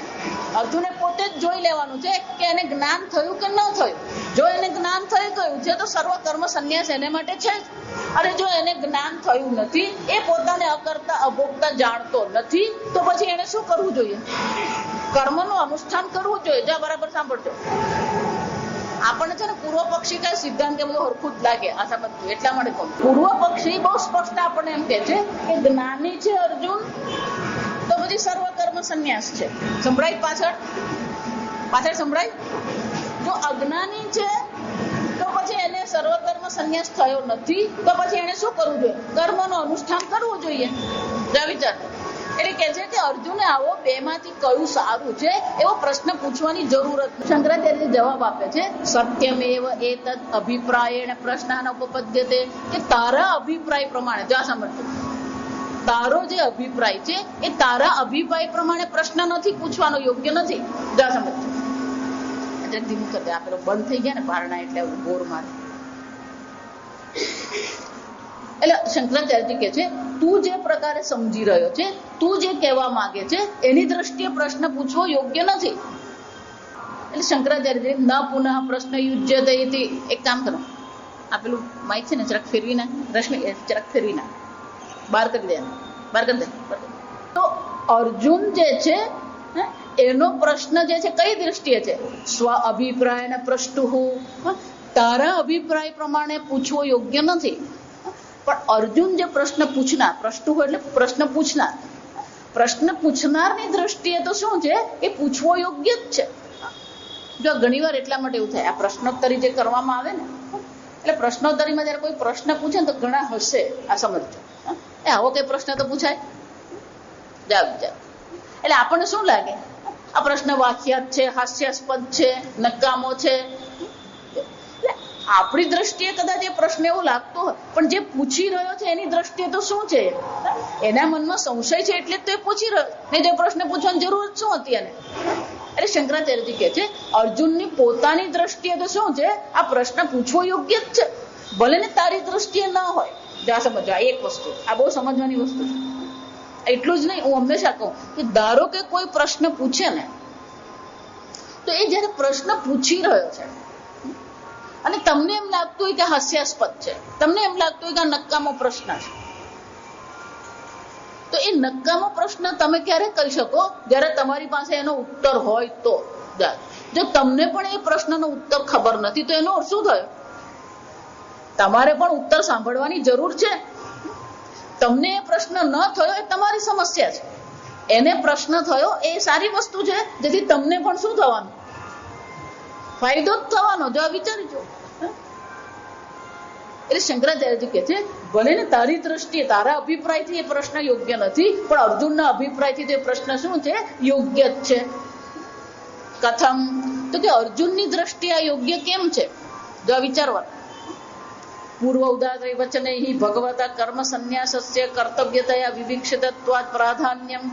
અર્જુને પોતે જ જોઈ લેવાનું છે કે એને જ્ઞાન થયું કે ન થયું. જો એને જ્ઞાન થઈ ગયું છે તો સર્વ કર્મ સંન્યાસ એને માટે છે જ. અને જો એને જ્ઞાન થયું નથી, એ પોતાને અકર્તા અભોગતા જાણતો નથી, તો પછી એને શું કરવું જોઈએ? કર્મનું અનુષ્ઠાન કરવું જોઈએ. જો બરાબર સાંભળજો, આપણને છે ને પૂર્વ પક્ષી કઈ સિદ્ધાંત કે બધું હરખું જ લાગે. આ સમજવું એટલા માટે કહું. પૂર્વ પક્ષી બહુ સ્પષ્ટ આપણને એમ કે છે કે જ્ઞાની છે અર્જુન તો પછી સર્વ કર્મ સંન્યાસ છે. સંભળાય? પાછળ સંભળાય? જો અજ્ઞાની છે તો પછી એને સર્વ કર્મ સંન્યાસ થયો નથી, તો પછી એને શું કરવું જોઈએ? કર્મનું અનુષ્ઠાન કરવું જોઈએ. વિચાર. એટલે કે છે કે અર્જુને આવો બેમાંથી કયું સારું છે એવો પ્રશ્ન પૂછવાની જરૂરત. શંકરાચાર્ય જવાબ આપે છે સત્યમેવ એતદ અભિપ્રાયેણ પ્રશ્ન ઉપપદ્યતે. કે તારા અભિપ્રાય પ્રમાણે, જો આ સમજજો, તારો જે અભિપ્રાય છે એ તારા અભિપ્રાય પ્રમાણે પ્રશ્ન નથી પૂછવાનો, યોગ્ય નથી. જો આ સમજજો. ધીમું કરી દે, આપેલો બંધ થઈ ગયા ને બારણા એટલે બોર મારે. એટલે શંકરાચાર્યજી કે છે તું જે પ્રકારે સમજી રહ્યો છે, તું જે કહેવા માંગે છે એની દ્રષ્ટિએ પ્રશ્ન પૂછવો યોગ્ય નથી. એટલે શંકરાચાર્યજી ન પુનઃ પ્રશ્ન યુજ્યતે ઇતિ. એક કામ કરો, આ પેલું માઇક છે ને જરાક ફેરવી ના, રશ્મિ જરાક ફેરવી ના, બહાર કરી દે, બહાર કરી દે. તો અર્જુન જે છે એનો પ્રશ્ન જે છે કઈ દ્રષ્ટિએ છે? સ્વ અભિપ્રાય પ્રષ્ટુ. તારા અભિપ્રાય પ્રમાણે પૂછવો યોગ્ય નથી. પણ અર્જુન જે પ્રશ્ન પૂછનાર, પ્રષ્ટુ એટલે પ્રશ્ન પૂછનાર, પ્રશ્ન પૂછનારની દ્રષ્ટિએ તો શું છે? એ પૂછવો યોગ્ય જ છે. જો ઘણીવાર એટલા માટે એવું થાય, આ પ્રશ્નોત્તરી જે કરવામાં આવે ને, એટલે પ્રશ્નોત્તરીમાં જયારે કોઈ પ્રશ્ન પૂછે ને તો ઘણા હશે. આ સમજજો, આવો કઈ પ્રશ્ન તો પૂછાય? એટલે આપણને શું લાગે? આ પ્રશ્ન વાહિયાત છે, હાસ્યાસ્પદ છે, નકામો છે. આપણી દ્રષ્ટિએ કદાચ એ પ્રશ્ન એવો લાગતો હોય, પણ જે પૂછી રહ્યો છે એની દ્રષ્ટિએ તો શું છે? એના મનમાં સંશય છે એટલે તો એ પૂછી રહ્યો, નહીં તો એ પ્રશ્ન પૂછવાની જરૂર શું હતી એને? એટલે શંકરાચાર્યજી કહે છે અર્જુનની પોતાની દ્રષ્ટિએ તો શું છે? આ પ્રશ્ન પૂછવો યોગ્ય જ છે, ભલે ને તારી દ્રષ્ટિએ ન હોય. જા સમજો, એક વસ્તુ, આ બહુ સમજવાની વસ્તુ છે. એટલું જ નહીં, હું હંમેશા કહું કે ધારો કે કોઈ પ્રશ્ન પૂછે ને, તો એ જયારે પ્રશ્ન પૂછી રહ્યો છે અને તમને એમ લાગતું હોય કે હાસ્યાસ્પદ છે, તમને એમ લાગતું હોય કે આ નકામો પ્રશ્ન છે, તો એ નકામો પ્રશ્ન તમે ક્યારે કહી શકો? જ્યારે તમારી પાસે એનો ઉત્તર હોય તો. જો તમને પણ એ પ્રશ્નનો ઉત્તર ખબર નથી તો એનો અર્થ શું થયો? તમારે પણ ઉત્તર સાંભળવાની જરૂર છે. તમને એ પ્રશ્ન ન થયો એ તમારી સમસ્યા છે, એને પ્રશ્ન થયો એ સારી વસ્તુ છે, જેથી તમને પણ શું થવાનું? ફાયદો જ થવાનો. જો વિચારજો. એટલે શંકરાચાર્યજી કહે છે ભલે ને તારી દ્રષ્ટિએ, તારા અભિપ્રાયથી એ પ્રશ્ન યોગ્ય નથી, પણ અર્જુનના અભિપ્રાયથી તે પ્રશ્ન શું છે? યોગ્ય જ છે. કથમ? તો કે અર્જુનની દ્રષ્ટિએ આ યોગ્ય કેમ છે? જો વિચારવા. પૂર્વ ઉદાહરણ વચનૈ ભગવતા કર્મ સંન્યાસસ્ય કર્તવ્યતયા વિવિક્ષિતત્વાત પ્રાધાન્યમ.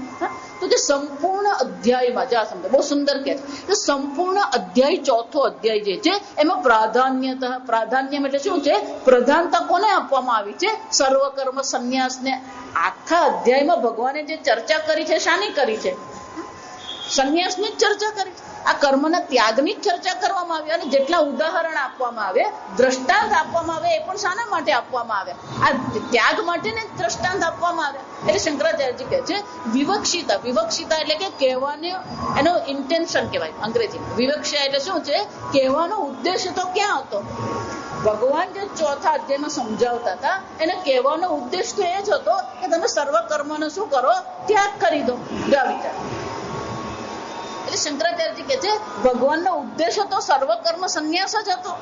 તો જે સંપૂર્ણ અધ્યાયમાં જા સમજો, બહુ સુંદર કહે છે, સંપૂર્ણ અધ્યાય, ચોથો અધ્યાય જે છે એમાં પ્રાધાન્ય એટલે શું છે? પ્રધાનતા કોને આપવામાં આવી છે? સર્વકર્મ સંન્યાસને. આખા અધ્યાયમાં ભગવાને જે ચર્ચા કરી છે, શાની કરી છે? સંન્યાસની જ ચર્ચા કરી છે. આ કર્મના ત્યાગની જ ચર્ચા કરવામાં આવી. અને જેટલા ઉદાહરણ આપવામાં આવે, દ્રષ્ટાંત આપવામાં આવે, એ પણ શાના માટે આપવામાં આવે? આ ત્યાગ માટે ને દ્રષ્ટાંત આપવામાં આવે. એટલે શંકરાચાર્યજી કહે છે વિવક્ષિતા. વિવક્ષિતા એટલે કે કહેવાનો એનો ઇન્ટેન્શન કહેવાય અંગ્રેજીમાં. વિવક્ષા એટલે શું છે? કહેવાનો ઉદ્દેશ્ય તો ક્યાં હતો? ભગવાન જે ચોથા અધ્યાયમાં સમજાવતા હતા, એને કહેવાનો ઉદ્દેશ તો એ જ હતો કે તમે સર્વ કર્મનો શું કરો? ત્યાગ કરી દો. વિચાર. એટલે શંકરાચાર્યજી કહે છે ભગવાનનો ઉદ્દેશ તો સર્વકર્મ સંન્યાસ જ હતો.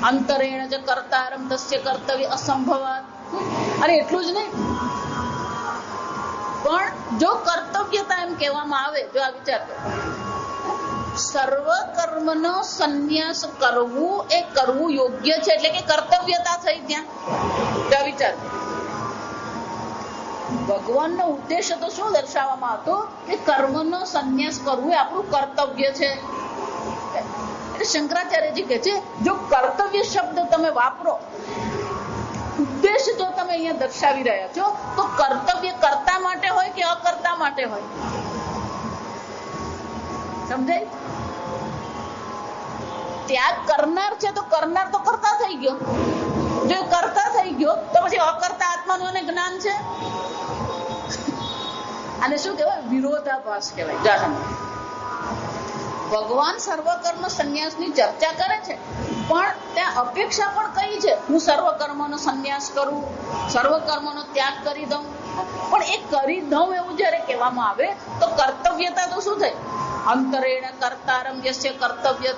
અંતરેણ જ કર્તારમ તસ્ય કર્તવ્ય અસંભવાત. અને એટલું જ નહીં, પણ જો કર્તવ્યતા એમ કહેવામાં આવે, જો આ વિચાર કરો, સર્વ કર્મનો સંન્યાસ કરવું એ કરવું યોગ્ય છે, એટલે કે કર્તવ્યતા થઈ ત્યાં. વિચાર, ભગવાનનો ઉદ્દેશ તો શું દર્શાવવામાં હતો? કે કર્મનો સંન્યાસ કરવું એ આપણું કર્તવ્ય છે. એટલે શંકરાચાર્યજી કહે છે જો કર્તવ્ય શબ્દ તમે વાપરો, ઉદ્દેશ જો તમે અહીંયા દર્શાવી રહ્યા છો, તો કર્તવ્ય કર્તા માટે હોય કે અકર્તા માટે હોય? સમજાય? ત્યાગ કરનાર છે તો કરનાર તો કરતા થઈ ગયો. જો કરતા થઈ ગયો તો પછી અકર્તા આત્માનું એને જ્ઞાન છે. આને શું કહેવાય? વિરોધાભાસ કહેવાય. ભગવાન સર્વકર્મ સંન્યાસની ચર્ચા કરે છે, પણ ત્યાં અપેક્ષા પણ કઈ છે? હું સર્વકર્મનો સંન્યાસ કરું, સર્વકર્મનો ત્યાગ કરી દઉં. પણ એ કરી દઉં એવું જયારે કહેવામાં આવે તો કર્તવ્યતા તો શું થઈ? અંતરેણ કર્તારમ યસ્ય કર્તવ્ય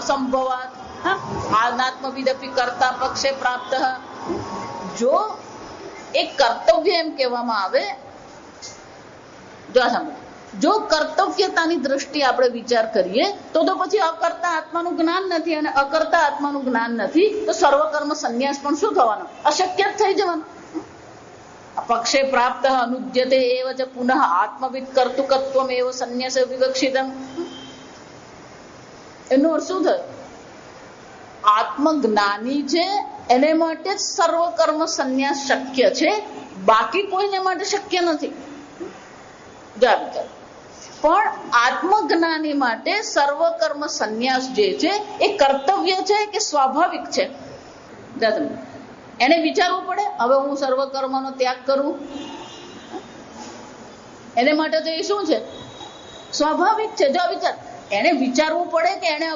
સંભવાત આનાત્મવિદપી કર્તા પક્ષે પ્રાપ્ત. જો એક કર્તવ્ય એમ કહેવામાં આવે, જો કર્તવ્યતાની દ્રષ્ટિએ આપણે વિચાર કરીએ તો પછી અકર્તા આત્માનું જ્ઞાન નથી, અને અકર્તા આત્માનું જ્ઞાન નથી તો સર્વકર્મ સંન્યાસ પણ શું થવાનો? અશક્ય જ થઈ જવાનું. પક્ષે પ્રાપ્ત અનુદ્યતે એવ ચ પુનઃ આત્મવિદ કર્તુકત્વમ એવ સંન્યાસ વિવક્ષિતમ. એનો અર્થ શું થયો? આત્મજ્ઞાની છે એને માટે જ સર્વકર્મ સંન્યાસ શક્ય છે, બાકી કોઈને માટે શક્ય નથી. પણ આત્મજ્ઞાની માટે સર્વકર્મ સંન્યાસ જે છે એ કર્તવ્ય છે કે સ્વાભાવિક છે? એને વિચારવું પડે હવે હું સર્વકર્મનો ત્યાગ કરું. એને માટે તો એ શું છે? સ્વાભાવિક છે. જો વિચાર, એને વિચારવું પડે કે એને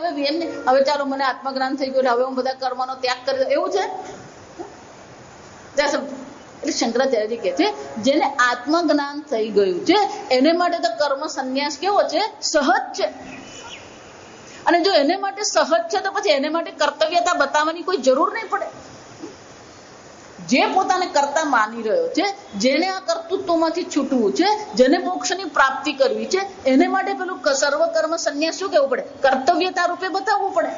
હવે ચાલો મને આત્મજ્ઞાન થઈ ગયું, હવે હું બધા કર્મનો ત્યાગ કરી દઉં, એવું છે? એટલે શંકરાચાર્યજી કહે છે જેને આત્મજ્ઞાન થઈ ગયું છે એને માટે તો કર્મ સંન્યાસ કેવો છે? સહજ છે. અને જો એને માટે સહજ છે તો પછી એને માટે કર્તવ્યતા બતાવવાની કોઈ જરૂર નહીં પડે. જે પોતાને કર્તા માની રહ્યો છે, જેને આ કર્તૃત્વમાંથી છૂટવું છે, જેને મોક્ષની પ્રાપ્તિ કરવી છે, એને માટે પેલું સર્વકર્મ સંન્યાસ શું કેવું પડે? કર્તવ્યતા રૂપે બતાવવું પડે.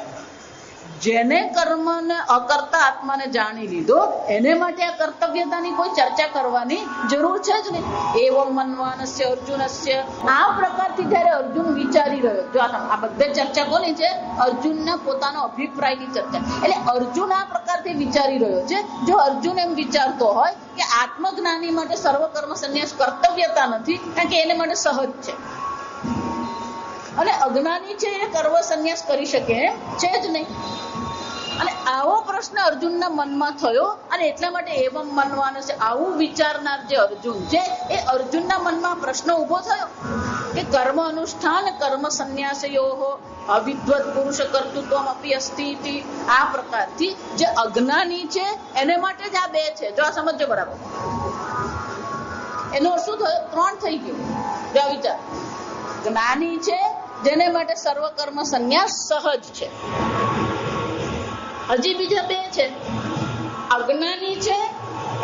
જેને કર્મને અકર્તા આત્માને જાણી લીધો એને માટે આ કર્તવ્યતાની કોઈ ચર્ચા કરવાની જરૂર છે જ નહીં. એવમ મન્વાનસ્ય અર્જુનસ્ય. આ પ્રકારથી જયારે અર્જુન વિચારી રહ્યો, જો આ બધે ચર્ચા કોની છે? અર્જુનના પોતાનો અભિપ્રાયની ચર્ચા. એટલે અર્જુન આ પ્રકારથી વિચારી રહ્યો છે. જો અર્જુન એમ વિચારતો હોય કે આત્મજ્ઞાની માટે સર્વકર્મ સંન્યાસ કર્તવ્યતા નથી, કારણ કે એને માટે સહજ છે, અને અજ્ઞાની છે એ કર્મ સંન્યાસ કરી શકે એમ છે જ નહીં. અને આવો પ્રશ્ન અર્જુનના મનમાં થયો, અને એટલા માટે એવમ મનવાનો છે, આવું વિચારનાર જે અર્જુન છે એ અર્જુનના મનમાં પ્રશ્ન ઉભો થયો કે કર્મ અનુષ્ઠાન કર્મ સંન્યાસયો અવિદ્વત પુરુષ કર્તૃત્વમ અપી અસ્તિ. આ પ્રકારથી જે અજ્ઞાની છે એને માટે જ આ બે છે. જો આ સમજો બરાબર. એનો શું થયો? ત્રણ થઈ ગયું. જો વિચાર, જ્ઞાની છે જેને માટે સર્વકર્મ સંન્યાસ સહજ છે. હજી બીજા બે છે. અજ્ઞાની છે,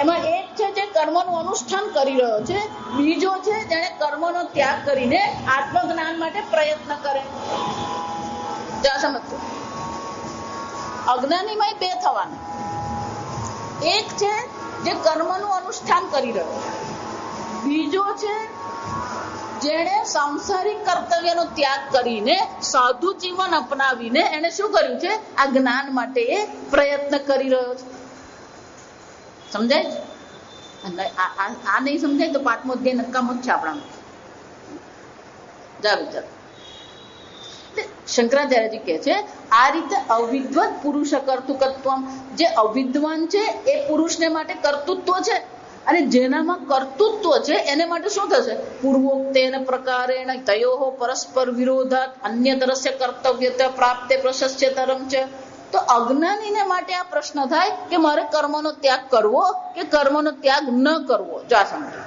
એમાં એક છે જે કર્મનું અનુષ્ઠાન કરી રહ્યો છે, બીજો છે જેને કર્મનો ત્યાગ કરીને આત્મજ્ઞાન માટે પ્રયત્ન કરે. સમજતો? અજ્ઞાનીમાં બે થવાના. એક છે જે કર્મનું અનુષ્ઠાન કરી રહ્યો, બીજો છે જેણે સાંસારિક કર્તવ્યનો ત્યાગ કરીને સાધુ જીવન અપનાવીને એને શું કર્યું છે, આ જ્ઞાન માટે એ પ્રયત્ન કરી રહ્યો છે. સમજાય? આ નહીં સમજાય તો 5મો અધ્યાય નકામો જ છે આપણામાં. જા વિચાર. શંકરાચાર્યજી કહે છે આ રીતે અવિદ્વત પુરુષ કર્તૃકત્વમ, જે અવિદ્વાન છે એ પુરુષને માટે કર્તૃત્વ છે, અને જેનામાં કર્તૃત્વ છે એને માટે શું થશે, પૂર્વોક્તેન પ્રકારેણ તયોઃ પરસ્પર વિરોધાત અન્યતરસ્ય કર્તવ્યતા પ્રાપ્તે પ્રશસ્યતરમ છે. તો અજ્ઞાનીને માટે આ પ્રશ્ન થાય કે મારે કર્મનો ત્યાગ કરવો કે કર્મનો ત્યાગ ન કરવો. જો આ સમજો.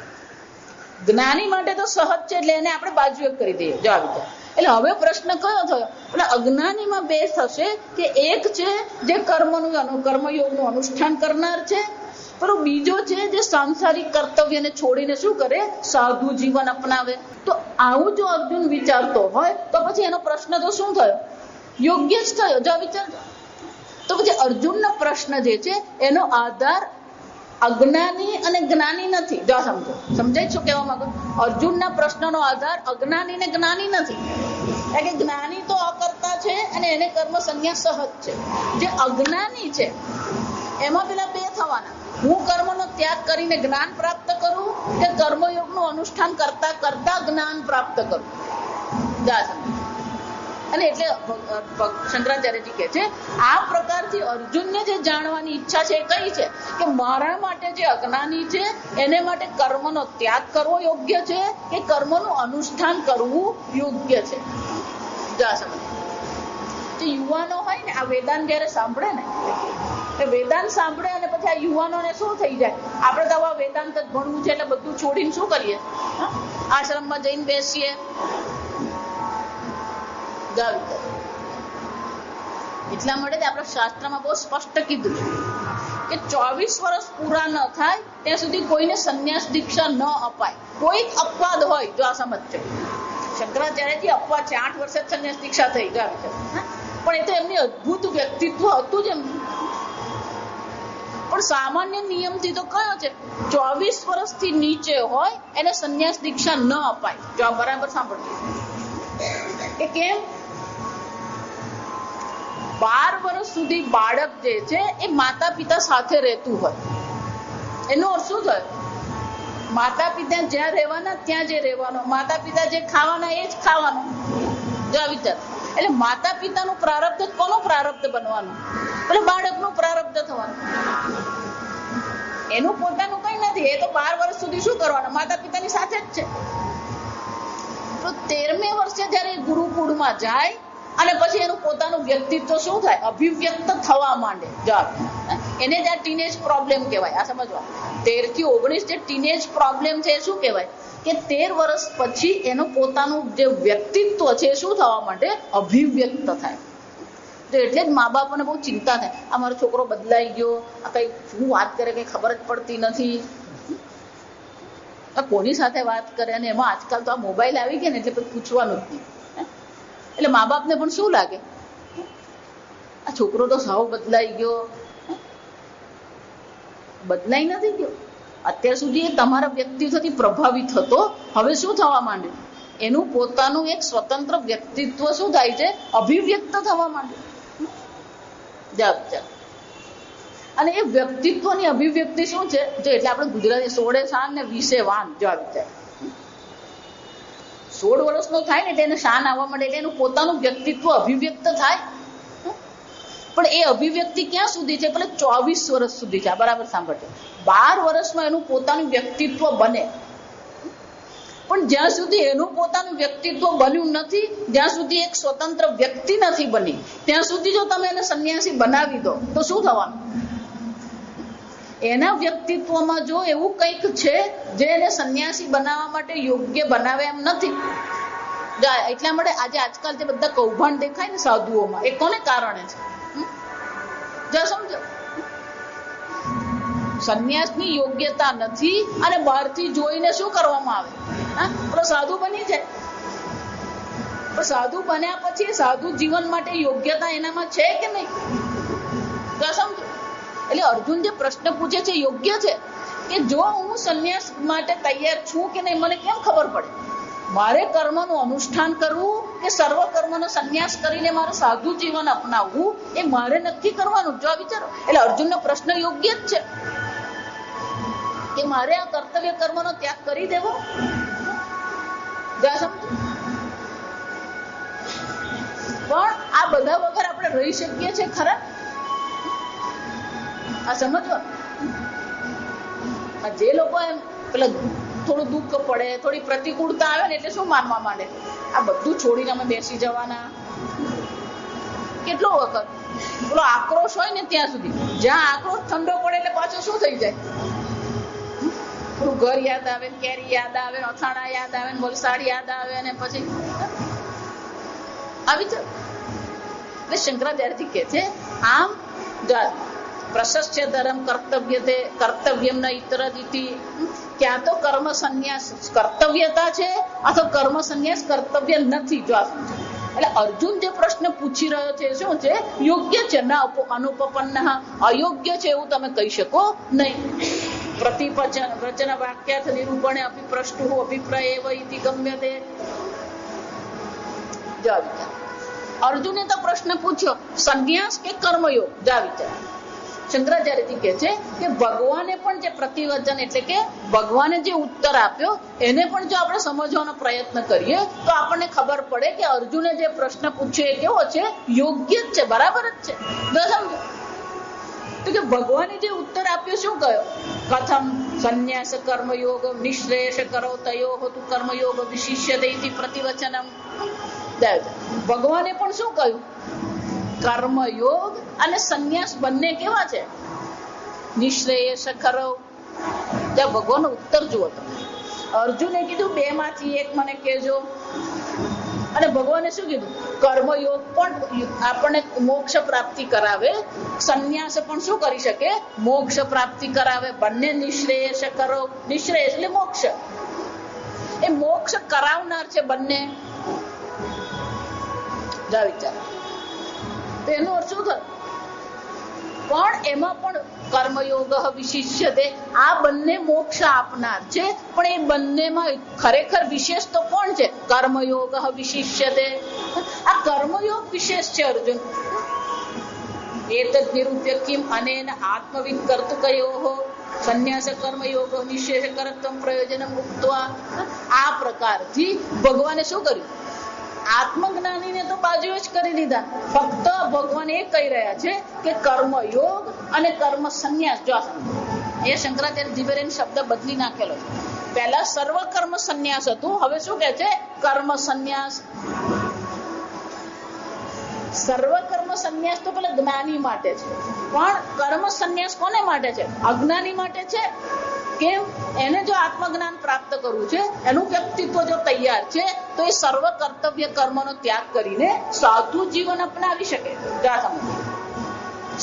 જ્ઞાની માટે તો સહજ છે એટલે એને આપણે બાજુએ કરી દઈએ. જો આ વિચાર. એટલે હવે પ્રશ્ન કયો થયો, એટલે અજ્ઞાનીમાં બે થશે કે એક છે જે કર્મયોગનું અનુષ્ઠાન કરનાર છે, પણ બીજો છે જે સાંસારિક કર્તવ્યને છોડીને શું કરે, સાધુ જીવન અપનાવે. તો આવું જો અર્જુન વિચારતો હોય તો પછી એનો પ્રશ્ન તો શું થયો, યોગ્ય જ થયો. જો વિચાર. તો પછી અર્જુનનો પ્રશ્ન જે છે એનો આધાર અજ્ઞાની અને જ્ઞાની નથી. જો સમજો, સમજાય શું કહેવા માંગુ. અર્જુનના પ્રશ્નનો આધાર અજ્ઞાની ને જ્ઞાની નથી. કારણ કે જ્ઞાની તો અકર્તા છે અને એને કર્મ સંન્યાસ સહજ છે. જે અજ્ઞાની છે એમાં પેલા બે થવાના, હું કર્મનો ત્યાગ કરીને જ્ઞાન પ્રાપ્ત કરું કે કર્મયોગનું અનુષ્ઠાન કરતા કરતા જ્ઞાન પ્રાપ્ત કરું. અને એટલે શંકરાચાર્યજી કહે છે આ પ્રકારથી અર્જુનને જે જાણવાની ઈચ્છા છે એ કઈ છે કે મારા માટે જે અજ્ઞાની છે એને માટે કર્મનો ત્યાગ કરવો યોગ્ય છે કે કર્મનું અનુષ્ઠાન કરવું યોગ્ય છે. જે યુવાનો હોય ને આ વેદાંત જયારે સાંભળે ને, વેદાંત સાંભળે અને પછી આ યુવાનોને શું થઈ જાય, આપણે તો આવા વેદાંત જ ભણવું છે એટલે બધું છોડીને શું કરીએ, આશ્રમમાં જઈને બેસીએ. એટલા માટે આપણા શાસ્ત્રમાં બહુ સ્પષ્ટ કીધું છે કે 24 વર્ષ પૂરા ન થાય ત્યાં સુધી કોઈને સંન્યાસ દીક્ષા ન અપાય. કોઈ અપવાદ હોય જો આ સમજજો. શંકરાચાર્યજી અપવાદ છે, 8 વર્ષે સંન્યાસ દીક્ષા થઈ ગયા છે, પણ એ તો એમની અદભુત વ્યક્તિત્વ હતું જ એમનું. પણ સામાન્ય નિયમથી તો કયો છે, 24 વર્ષથી નીચે હોય એને સંન્યાસ દીક્ષા ન અપાય. જો આ બરાબર સાંભળજો. એ કેમ? 12 વર્ષ સુધી બાળક જે છે એ માતા પિતા સાથે રહેતું હોય. એનો અર્થ શું થયો, માતા પિતા જ્યાં રહેવાના ત્યાં જે રહેવાનો, માતા પિતા જે ખાવાના એ જ ખાવાનું. જો વિચાર. એટલે માતા પિતાનું પ્રારબ્ધ કોનું પ્રારબ્ધ બનવાનું, એટલે બાળકનું પ્રારબ્ધ થવાનું. એનું પોતાનું કઈ નથી. એ તો 12 વર્ષ સુધી શું કરવાનું, માતા પિતાની સાથે જ છે. તો 13મે વર્ષે જયારે ગુરુકુળમાં જાય અને પછી એનું પોતાનું વ્યક્તિત્વ શું થાય, અભિવ્યક્ત થવા માંડે. એને જ આ ટીનેજ પ્રોબ્લેમ કહેવાય. આ સમજવા, 13 થી 19 જે ટીનેજ પ્રોબ્લેમ છે એ શું કહેવાય કે 13 વર્ષ પછી એનું પોતાનું જે વ્યક્તિત્વ છે એ શું થવા માંડે, અભિવ્યક્ત થાય. તો એટલે જ મા બાપને બહુ ચિંતા થાય, આ મારો છોકરો બદલાઈ ગયો, આ કઈ શું વાત કરે કઈ ખબર જ પડતી નથી, કોની સાથે વાત કરે. અને એમાં આજકાલ તો આ મોબાઈલ આવી ગયા ને એટલે પછી પૂછવાનું જ નહીં. એટલે મા બાપને પણ શું લાગે, આ છોકરો તો સાવ બદલાઈ ગયો. બદલાઈ નથી ગયો. અત્યાર સુધી એ તમારા વ્યક્તિત્વથી પ્રભાવિત હતો, હવે શું થવા માંડે, એનું પોતાનું એક સ્વતંત્ર વ્યક્તિત્વ શું થાય છે, અભિવ્યક્ત થવા માંડે. અને એ વ્યક્તિત્વની અભિવ્યક્તિ શું છે, જો એટલે આપણે ગુજરાતી 16 શાન ને 20 વાન. જો આવી જાય 16 વર્ષનો થાય ને એટલે એને શાન આવવા માંડે, એટલે એનું પોતાનું વ્યક્તિત્વ અભિવ્યક્ત થાય. પણ એ અભિવ્યક્તિ ક્યાં સુધી છે, પેલે 24 વર્ષ સુધી છે. બરાબર સાંભળજો. 12 વર્ષમાં એનું પોતાનું વ્યક્તિત્વ બને. પણ જ્યાં સુધી એનું પોતાનું વ્યક્તિત્વ બન્યું નથી, જ્યાં સુધી એક સ્વતંત્ર વ્યક્તિ નથી બની, ત્યાં સુધી જો તમે એને સંન્યાસી બનાવી દો તો શું થવાનું, એના વ્યક્તિત્વમાં જો એવું કંઈક છે જે એને સંન્યાસી બનાવવા માટે યોગ્ય બનાવે એમ નથી. એટલા માટે આજે આજકાલ જે બધા કૌભાંડ દેખાય ને સાધુઓમાં, એ કોને કારણે છે, સમજો. સંન્યાસની યોગ્યતા નથી અને બહારથી જોઈને શું કરવામાં આવે, પેલો સાધુ બની જાય. પણ સાધુ બન્યા પછી સાધુ જીવન માટે યોગ્યતા એનામાં છે કે નહીં, સમજો. એટલે અર્જુન જે પ્રશ્ન પૂછે છે યોગ્ય છે કે જો હું સંન્યાસ માટે તૈયાર છું કે નહીં મને કેમ ખબર પડે? મારે કર્મનું અનુષ્ઠાન કરવું કે સર્વ કર્મનો સંન્યાસ કરીને મારે સાધુ જીવન અપનાવવું એ મારે નક્કી કરવાનું. જો વિચારો, એટલે અર્જુનનો પ્રશ્ન યોગ્ય જ છે કે મારે આ કર્તવ્ય કર્મનો ત્યાગ કરી દેવો. સમજો, પણ આ બધા વગર આપણે રહી શકીએ છીએ ખરા? આ સમજવા, જે લોકો એમ પેલા થોડું દુઃખ પડે, થોડી પ્રતિકૂળતા આવે ને એટલે શું માનવા માંડે, આ બધું છોડીને અમે બેસી જવાના. કેટલો વખત પેલો આક્રોશ હોય ને ત્યાં સુધી, જ્યાં આક્રોશ ઠંડો પડે એટલે પાછો શું થઈ જાય, થોડું ઘર યાદ આવે, કેરી યાદ આવે, અથાણા યાદ આવે, વલસાડ યાદ આવે, અને પછી આવી જાય. એટલે શંકરાચાર્યજી કે છે આમ પ્રશસ્ય ધર્મ કર્તવ્યમ ન ઇતરદિતિ, ક્યાં તો કર્મ સંન્યાસ કર્તવ્યતા છે અથવા કર્મ સંન્યાસ કર્તવ્ય નથી. જો એટલે અર્જુન જે પ્રશ્ન પૂછી રહ્યો છે શું છે? યોગ્ય છે, ના અનુપપન્ન, અયોગ્ય છે એવું તમે કહી શકો નહીં. પ્રતિવચન વાક્યાર્થ નિરૂપણે અભિપ્રષ્ટુ અભિપ્રાય એવ ઇતિ ગમ્યતે. જા વિચાર, અર્જુને તો પ્રશ્ન પૂછ્યો સંન્યાસ કે કર્મયોગ. જા વિચાર, શંકરાચાર્યજી કહે છે કે ભગવાને પણ જે પ્રતિવચન એટલે કે ભગવાને જે ઉત્તર આપ્યો એને પણ જો આપણે સમજવાનો પ્રયત્ન કરીએ તો આપણને ખબર પડે કે અર્જુને જે પ્રશ્ન પૂછ્યો એ કેવો છે? યોગ્ય જ છે, બરાબર જ છે. સમજો તો કે ભગવાને જે ઉત્તર આપ્યો શું કહ્યો? કથમ સંન્યાસ કર્મયોગ નિશ્રેષ કરો તયો તું કર્મયોગ વિશિષ્યતે ઇતિ પ્રતિવચનમ. ભગવાને પણ શું કહ્યું? કર્મયોગ અને સંન્યાસ બંને કેવા છે? નિશ્રેયસ ખરો. ત્યાં ભગવાનનો ઉત્તર જુઓ તમે. અર્જુને કીધું બે માંથી એક મને કહેજો, અને ભગવાને શું કીધું? કર્મયોગ પણ આપણને મોક્ષ પ્રાપ્તિ કરાવે, સંન્યાસ પણ શું કરી શકે? મોક્ષ પ્રાપ્તિ કરાવે. બંને નિશ્રેયસ કરો. નિશ્રેયસ એટલે મોક્ષ, એ મોક્ષ કરાવનાર છે બંને. જા વિચાર, તેનો અર્થ શું થયો? પણ એમાં પણ કર્મયોગ વિશિષ્યતે, આ બંને મોક્ષ આપનાર છે, પણ એ બંનેમાં ખરેખર વિશેષ તો કોણ છે? કર્મયોગ વિશિષ્યતે. આ કર્મયોગ વિશેષ છે અર્જુન. એતદ નિરૂપ્ય કિમ અનેન આત્મવિદ કર્તુકયોઃ સંન્યાસ કર્મયોગ નિશેષ કરત્વમ પ્રયોજનમ ઉક્ત્વા. આ પ્રકારથી ભગવાને શું કર્યું? આત્મજ્ઞાનીને તો બાજુ જ કરી દીધા. ફક્ત ભગવાન એ કહી રહ્યા છે કે કર્મયોગ અને કર્મ સંન્યાસ. જો એ શંકરાચાર્ય જીવેરેન શબ્દ બદલી નાખેલો છે. પહેલા સર્વ કર્મ સંન્યાસ હતું, હવે શું કહે છે? કર્મ સંન્યાસ. સર્વ કર્મ સંન્યાસ તો પેલા જ્ઞાની માટે છે, પણ કર્મ સંન્યાસ કોને માટે છે? અજ્ઞાની માટે છે. કેમ? એને જો આત્મજ્ઞાન પ્રાપ્ત કરવું છે, એનું વ્યક્તિત્વ જો તૈયાર છે, તો એ સર્વ કર્તવ્ય કર્મનો ત્યાગ કરીને સાધુ જીવન અપનાવી શકે.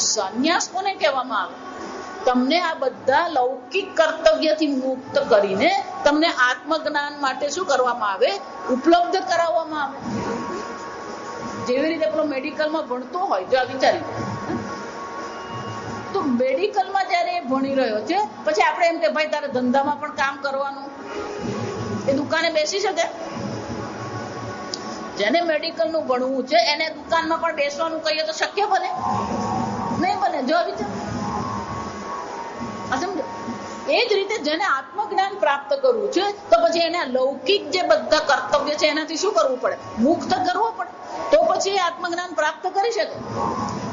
સંન્યાસ કોને કહેવામાં આવે? તમને આ બધા લૌકિક કર્તવ્યથી મુક્ત કરીને તમને આત્મજ્ઞાન માટે શું કરવામાં આવે? ઉપલબ્ધ કરાવવામાં આવે. જેવી રીતે પેલો મેડિકલમાં ભણતો હોય, જો આ વિચારી તો મેડિકલમાં જયારે ભણી રહ્યો છે, પછી આપણે એમ કે ભાઈ તારે ધંધામાં પણ કામ કરવાનું, એ દુકાને બેસી શકે? જેને મેડિકલ નું ભણવું છે એને દુકાનમાં પણ બેસવાનું કહીએ તો શક્ય બને? નહીં બને. જો વિચાર, સમજો. એ જ રીતે જેને આત્મજ્ઞાન પ્રાપ્ત કરવું છે તો પછી એને લૌકિક જે બધા કર્તવ્ય છે એનાથી શું કરવું પડે? મુક્ત કરવું પડે, તો પછી આત્મજ્ઞાન પ્રાપ્ત કરી શકે.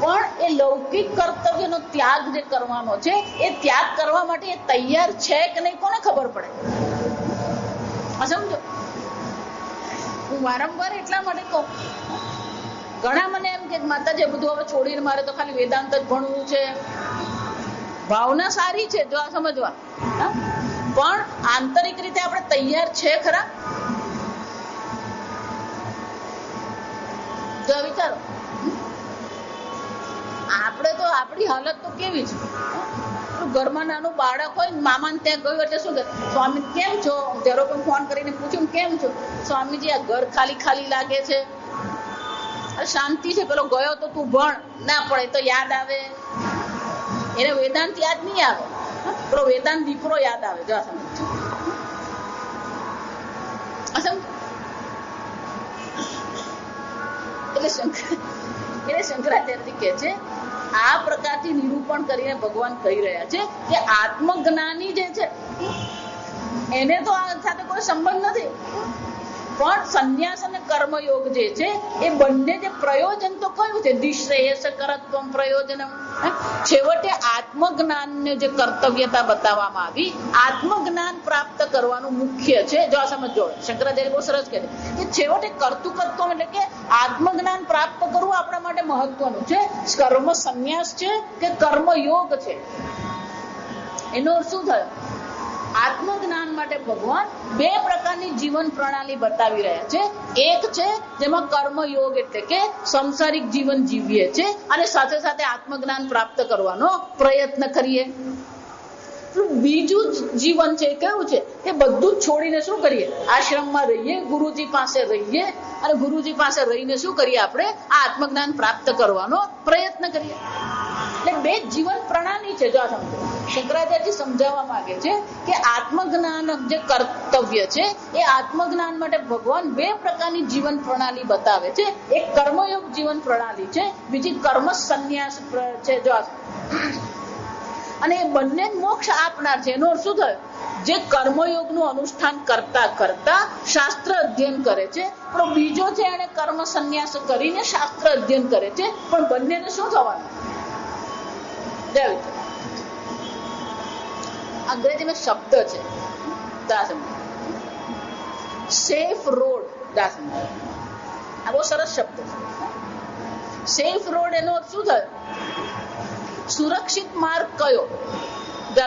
પણ એ લૌકિક કર્તવ્યનો ત્યાગ જે કરવાનો છે, એ ત્યાગ કરવા માટે એ તૈયાર છે કે નહીં કોને ખબર પડે? સમજો, હું વારંવાર એટલા માટે કહું, ઘણા મને એમ કે માતાજી બધું હવે છોડીને મારે તો ખાલી વેદાંત જ ભણવું છે. ભાવના સારી છે, જો આ સમજવા, પણ આંતરિક રીતે આપણે તૈયાર છે ખરા? જો વિચારો, આપણે તો આપણી હાલત તો કેવી છે? ઘરમાં નાનું બાળક હોય, મામા ત્યાં ગયું એટલે શું કે, સ્વામી કેમ છો? જરો પણ ફોન કરીને પૂછ્યું કેમ છો? સ્વામીજી આ ઘર ખાલી ખાલી લાગે છે. શાંતિ છે, પેલો ગયો તો તું ભણ, ના પડે તો યાદ આવે. એને વેદાંત યાદ નહીં આવે, પેલો વેદાંત દીકરો યાદ આવે. જો એટલે શંકરાચાર્ય કહે છે આ પ્રકારથી નિરૂપણ કરીને ભગવાન કહી રહ્યા છે કે આત્મજ્ઞાની જે છે એને તો આ સાથે કોઈ સંબંધ નથી, પણ સંન્યાસ અને કર્મયોગ જે છે એ બંને જે પ્રયોજન તો કયું છે? દિશ્રેયસ કરત્વમ પ્રયોજનમ. છેવટે આત્મજ્ઞાનને જે કર્તવ્યતા બતાવવામાં આવી, આત્મજ્ઞાન પ્રાપ્ત કરવાનું મુખ્ય છે. જો આ સમજો, શંકરાચાર્ય બહુ સરસ કહે છે કે છેવટે કર્તૃકત્વ એટલે કે આત્મજ્ઞાન પ્રાપ્ત કરવું આપણા માટે મહત્વનું છે. કર્મ સંન્યાસ છે કે કર્મયોગ છે, એનો શું થયો? આત્મજ્ઞાન માટે ભગવાન બે પ્રકારની જીવન પ્રણાલી બતાવી રહ્યા છે. એક છે જેમાં કર્મયોગ એટલે કે સંસારિક જીવન જીવીએ છે અને સાથે સાથે આત્મજ્ઞાન પ્રાપ્ત કરવાનો પ્રયત્ન કરીએ. બીજું જીવન છે કેવું છે? એ બધું જ છોડીને શું કરીએ? આશ્રમમાં રહીએ, ગુરુજી પાસે રહીએ અને ગુરુજી પાસે રહીને શું કરીએ? આપણે આ આત્મજ્ઞાન પ્રાપ્ત કરવાનો પ્રયત્ન કરીએ. એટલે બે જીવન પ્રણાલી છે. જો આ સમજો, શંકરાચાર્ય સમજાવવા માંગે છે કે આત્મજ્ઞાન જે કર્તવ્ય છે એ આત્મજ્ઞાન માટે ભગવાન બે પ્રકારની જીવન પ્રણાલી બતાવે છે. એક કર્મયોગ જીવન પ્રણાલી છે, બીજી કર્મ સંન્યાસ છે. જો અને એ બંને મોક્ષ આપનાર છે. એનો શું થયો? જે કર્મયોગનું અનુષ્ઠાન કરતા કરતા શાસ્ત્ર અધ્યયન કરે છે, પણ બીજો છે એને કર્મ સંન્યાસ કરીને શાસ્ત્ર અધ્યયન કરે છે, પણ બંનેને શું થવાનું? અંગ્રેજીમાં શબ્દ છે સેફ રોડ. આ બહુ સરસ શબ્દ છે. સેફ રોડ એનો શું થયો? સુરક્ષિત માર્ગ કયો?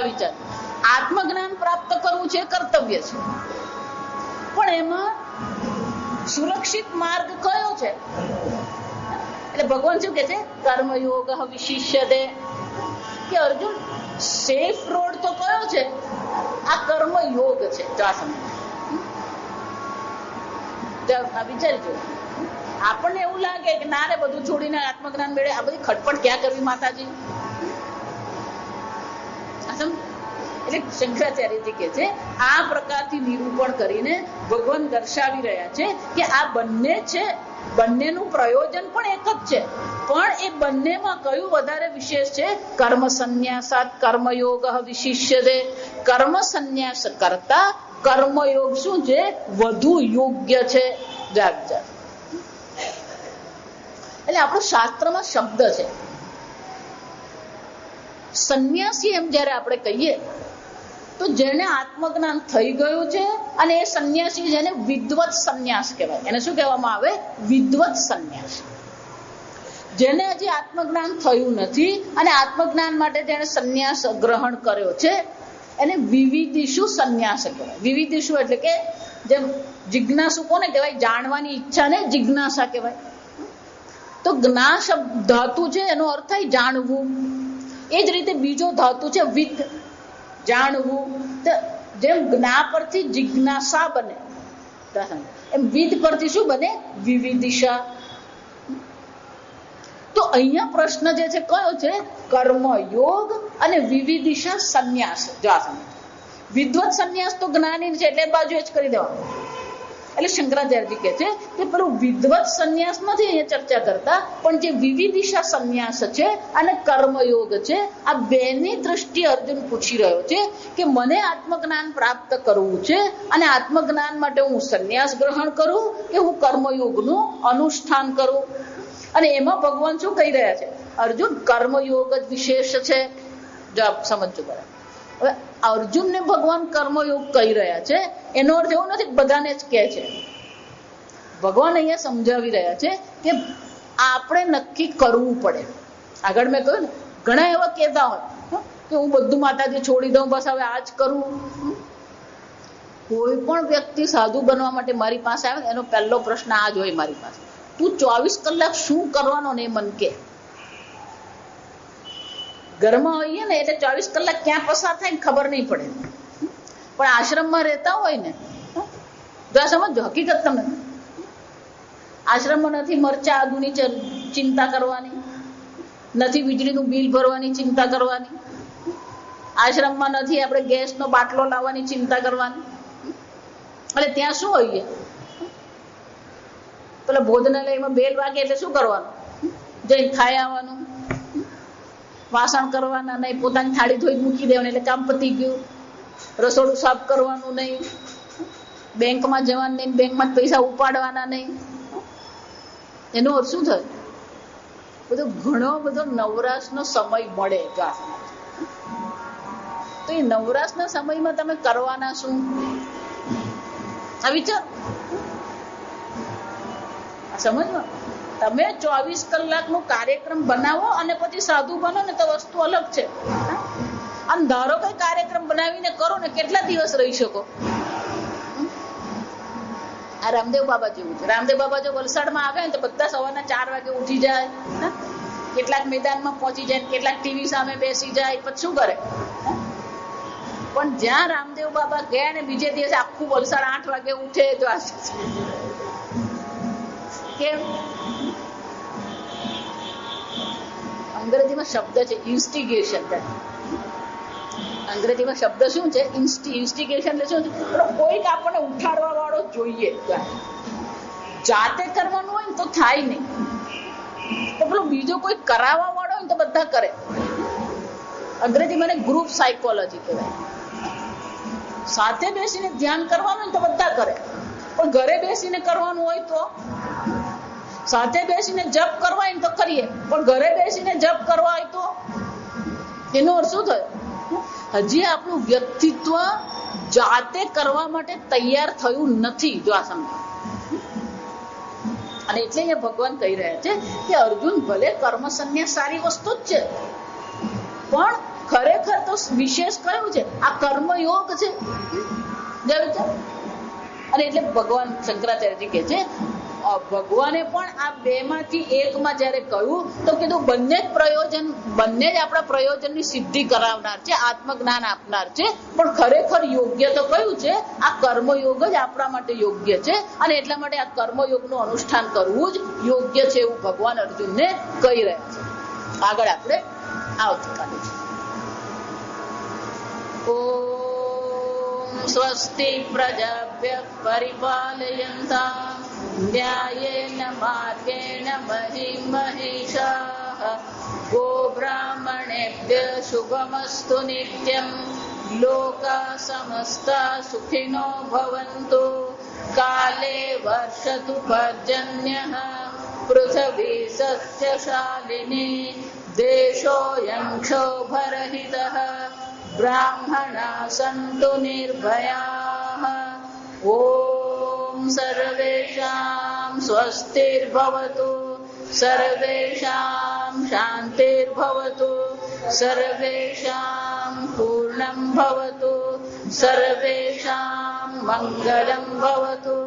વિચાર. આત્મજ્ઞાન પ્રાપ્ત કરવું છે કર્તવ્ય છે, પણ એમાં સુરક્ષિત માર્ગ કયો છે? એટલે ભગવાન શું કે છે? કર્મયોગ વિશિષ્યતે. કે અર્જુન સેફ રોડ તો કયો છે? આ કર્મયોગ છે. વિચારજો, આપણને એવું લાગે કે ના રે બધું છોડીને આત્મજ્ઞાન મેળવે, આ બધી ખટપટ ક્યાં કરવી માતાજી? એટલે શંકરાચાર્યજી કે છે આ પ્રકારથી નિરૂપણ કરીને ભગવાન દર્શાવી રહ્યા છે કે આ બંને છે, બંનેનું પ્રયોજન પણ એક જ છે, પણ એ બંનેમાં કયું વધારે વિશેષ છે? કર્મ સંન્યાસાત કર્મયોગ વિશિષ્યતે. કર્મ સંન્યાસ કરતા કર્મયોગ શું છે? વધુ યોગ્ય છે. એટલે આપણું શાસ્ત્રમાં શબ્દ છે સંન્યાસી. એમ જયારે આપણે કહીએ તો જેને આત્મજ્ઞાન થઈ ગયું છે અને એ સંન્યાસી જેને વિદ્વત સંન્યાસ કહેવાય. એને શું કહેવામાં આવે? વિદ્વત સંન્યાસ. જેને હજી આત્મજ્ઞાન થયું નથી અને આત્મજ્ઞાન માટે જેને સંન્યાસ ગ્રહણ કર્યો છે એને વિવિધિષુ સંન્યાસ કહેવાય. વિવિધિષુ એટલે કે જેમ જિજ્ઞાસુ કોને કહેવાય? જાણવાની ઈચ્છાને જિજ્ઞાસા કહેવાય. તો જ્ઞા શબ્દ ધાતુ છે, એનો અર્થ થાય જાણવું. એ જ રીતે બીજો ધાતુ છે વિદ, જાણવું. જેમ જ્ઞા પરથી જિજ્ઞાસા બને એમ વિદ પરથી શું બને? વિવિધિષા. તો અહીંયા પ્રશ્ન જે છે કયો છે? કર્મયોગ અને વિવિધિષા સંન્યાસ. વિદ્વત સંન્યાસ તો જ્ઞાની છે એટલે બાજુ જ કરી દેવાનું. એટલે શંકરાચાર્યજી કહે છે કે પેલું વિદ્વત સંન્યાસ નથી અહીંયા ચર્ચા કરતા, પણ જે વિવિધિષા સંન્યાસ છે અને કર્મયોગ છે, આ બેની દ્રષ્ટિએ અર્જુન પૂછી રહ્યો છે કે મને આત્મજ્ઞાન પ્રાપ્ત કરવું છે અને આત્મજ્ઞાન માટે હું સંન્યાસ ગ્રહણ કરું કે હું કર્મયોગનું અનુષ્ઠાન કરું? અને એમાં ભગવાન શું કહી રહ્યા છે? અર્જુન કર્મયોગ જ વિશેષ છે. જવાબ સમજો બરાબર. હવે અર્જુનને ભગવાન કર્મયોગ કહી રહ્યા છે એનો અર્થ એવો નથી બધાને જ કહે છે. ભગવાન અહીંયા સમજાવી રહ્યા છે કે આપણે નક્કી કરવું પડે. આગળ મેં કહ્યું ને, ઘણા એવા કહેતા હોય કે હું બધું માતાજી છોડી દઉં, બસ હવે આ જ કરવું. કોઈ પણ વ્યક્તિ સાધુ બનવા માટે મારી પાસે આવે એનો પહેલો પ્રશ્ન આ જ હોય મારી પાસે, તું 24 કલાક શું કરવાનો ને મન કે. ઘરમાં હોઈએ ને એટલે 24 કલાક ક્યાં પસાર થાય ખબર નહીં પડે, પણ આશ્રમમાં રહેતા હોય ને સમજો હકીકત. તમે આશ્રમમાં નથી મરચા આદુની ચિંતા કરવાની, નથી વીજળીનું બિલ ભરવાની ચિંતા કરવાની, આશ્રમમાં નથી આપણે ગેસનો બાટલો લાવવાની ચિંતા કરવાની. એટલે ત્યાં શું હોઈએ, પેલા ભોજનાલયમાં બેલ વાગે એટલે શું કરવાનું, જઈને ખાઈ આવવાનું, વાસણ કરવાના નહીં, પોતાની થાળી ધોઈ મૂકી દેવાની એટલે કામ પતી ગયું. રસોડું સાફ કરવાનું નહીં, બેંકમાં જવાનું નહીં, બેંકમાં પૈસા ઉપાડવાના નહીં. એનો અર્થ શું થાય, બધો ઘણો બધો નવરાશનો સમય મળે. તો એ નવરાશના સમયમાં તમે કરવાના શું, આ વિચાર સમજવા. તમે 24 કલાકનો કાર્યક્રમ બનાવો અને પછી સાધુ બનો ને તો વસ્તુ અલગ છે. અને ધારો કઈ કાર્યક્રમ બનાવીને કરો ને, કેટલા દિવસ રહી શકો. આ રામદેવ બાબા જેવું છે. રામદેવ બાબા જો વલસાડમાં આવે ને તો બધા સવારના 4 વાગે ઉઠી જાય, કેટલાક મેદાનમાં પહોંચી જાય, કેટલાક ટીવી સામે બેસી જાય, પછી શું કરે. પણ જ્યાં રામદેવ બાબા ગયા ને બીજે દિવસે આખું વલસાડ 8 વાગે ઉઠે. તો કેમ? અંગ્રેજીમાં શબ્દ છે ઇન્સ્ટિગેશન. અંગ્રેજીમાં શબ્દ શું છે, ઇન્સ્ટિગેશન. એટલે શું છે, કોઈક આપણને ઉઠાડવા વાળો જોઈએ. જાતે કરવાનું હોય ને તો થાય નહીં, તો પેલો બીજો કોઈ કરાવવા વાળો હોય ને તો બધા કરે. અંગ્રેજીમાં એને ગ્રુપ સાયકોલોજી કહેવાય. સાથે બેસીને ધ્યાન કરવાનું હોય તો બધા કરે, પણ ઘરે બેસીને કરવાનું હોય તો, સાથે બેસીને જપ કરવા હોય તો કરીએ, પણ ઘરે બેસીને જપ કરવા હોય તો એનો અર્થ શું થયો, હજી આપણું વ્યક્તિત્વ જાતે કરવા માટે તૈયાર થયું નથી. જો આ સમજો. અને એટલે અહીંયા ભગવાન કહી રહ્યા છે કે અર્જુન, ભલે કર્મ સંન્યાસ સારી વસ્તુ જ છે, પણ ખરેખર તો વિશેષ કયું છે, આ કર્મયોગ છે. અને એટલે ભગવાન શંકરાચાર્યજી કહે છે, ભગવાને પણ આ બેમાંથી એકમાં જયારે કહ્યું તો કીધું બંને જ પ્રયોજન, બંને જ આપણા પ્રયોજનની સિદ્ધિ કરાવનાર છે, આત્મજ્ઞાન આપનાર છે, પણ ખરેખર યોગ્ય તો કયું છે, આ કર્મયોગ જ આપણા માટે યોગ્ય છે. અને એટલા માટે આ કર્મયોગનું અનુષ્ઠાન કરવું જ યોગ્ય છે, એવું ભગવાન અર્જુનને કહી રહ્યા છે. આગળ આપણે આવતીકાલે. ઓમ સ્વસ્તિ પ્રજાભ્યઃ પરિપાલયન્તામ ન્યાયેન માર્ગેણ મહિં મહિષાઃ ગોબ્રાહ્મણેભ્યઃ શુભમસ્તુ નિત્યં લોકાઃ સમસ્તા સુખિનો ભવन्तु કાલે વર્ષતુ પર્જન્યઃ પૃથ્વી સસ્યશાલિની દેશોऽયં ક્ષોભરહિતઃ બ્રાહ્મણા સन्तુ નિર્ભયાઃ. ઓમ સર્વેષાં સ્વસ્તિર્ભવતુ, સર્વેષાં શાંતિર્ભવતુ, સર્વેષાં પૂર્ણં ભવતુ, સર્વેષાં મંગલં ભવતુ,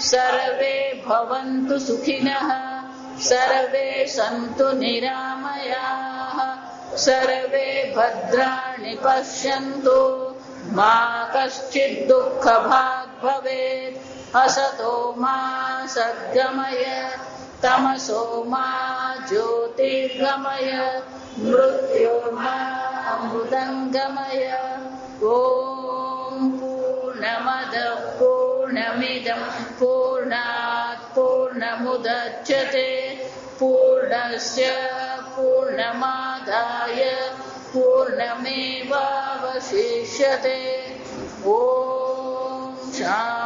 સર્વે ભવन्तુ સુખિનઃ, સર્વે સन्तુ નિરામયાઃ, સર્વે ભદ્રાણિ પશ્યन्तુ, મા કશ્ચિદ દુઃખભાગ ભવેત. અસતો મા સદ્ગમય, તમસો મા જ્યોતિર્ગમય, મૃત્યોર્મા અમૃતંગમય. ઓમ પૂર્ણમદ પૂર્ણમિદં પૂર્ણાત પૂર્ણમુદચ્યતે પૂર્ણસ્ય પૂર્ણમાદાય પૂર્ણમેવાવશિષ્યતે. ઓમ શાંતિ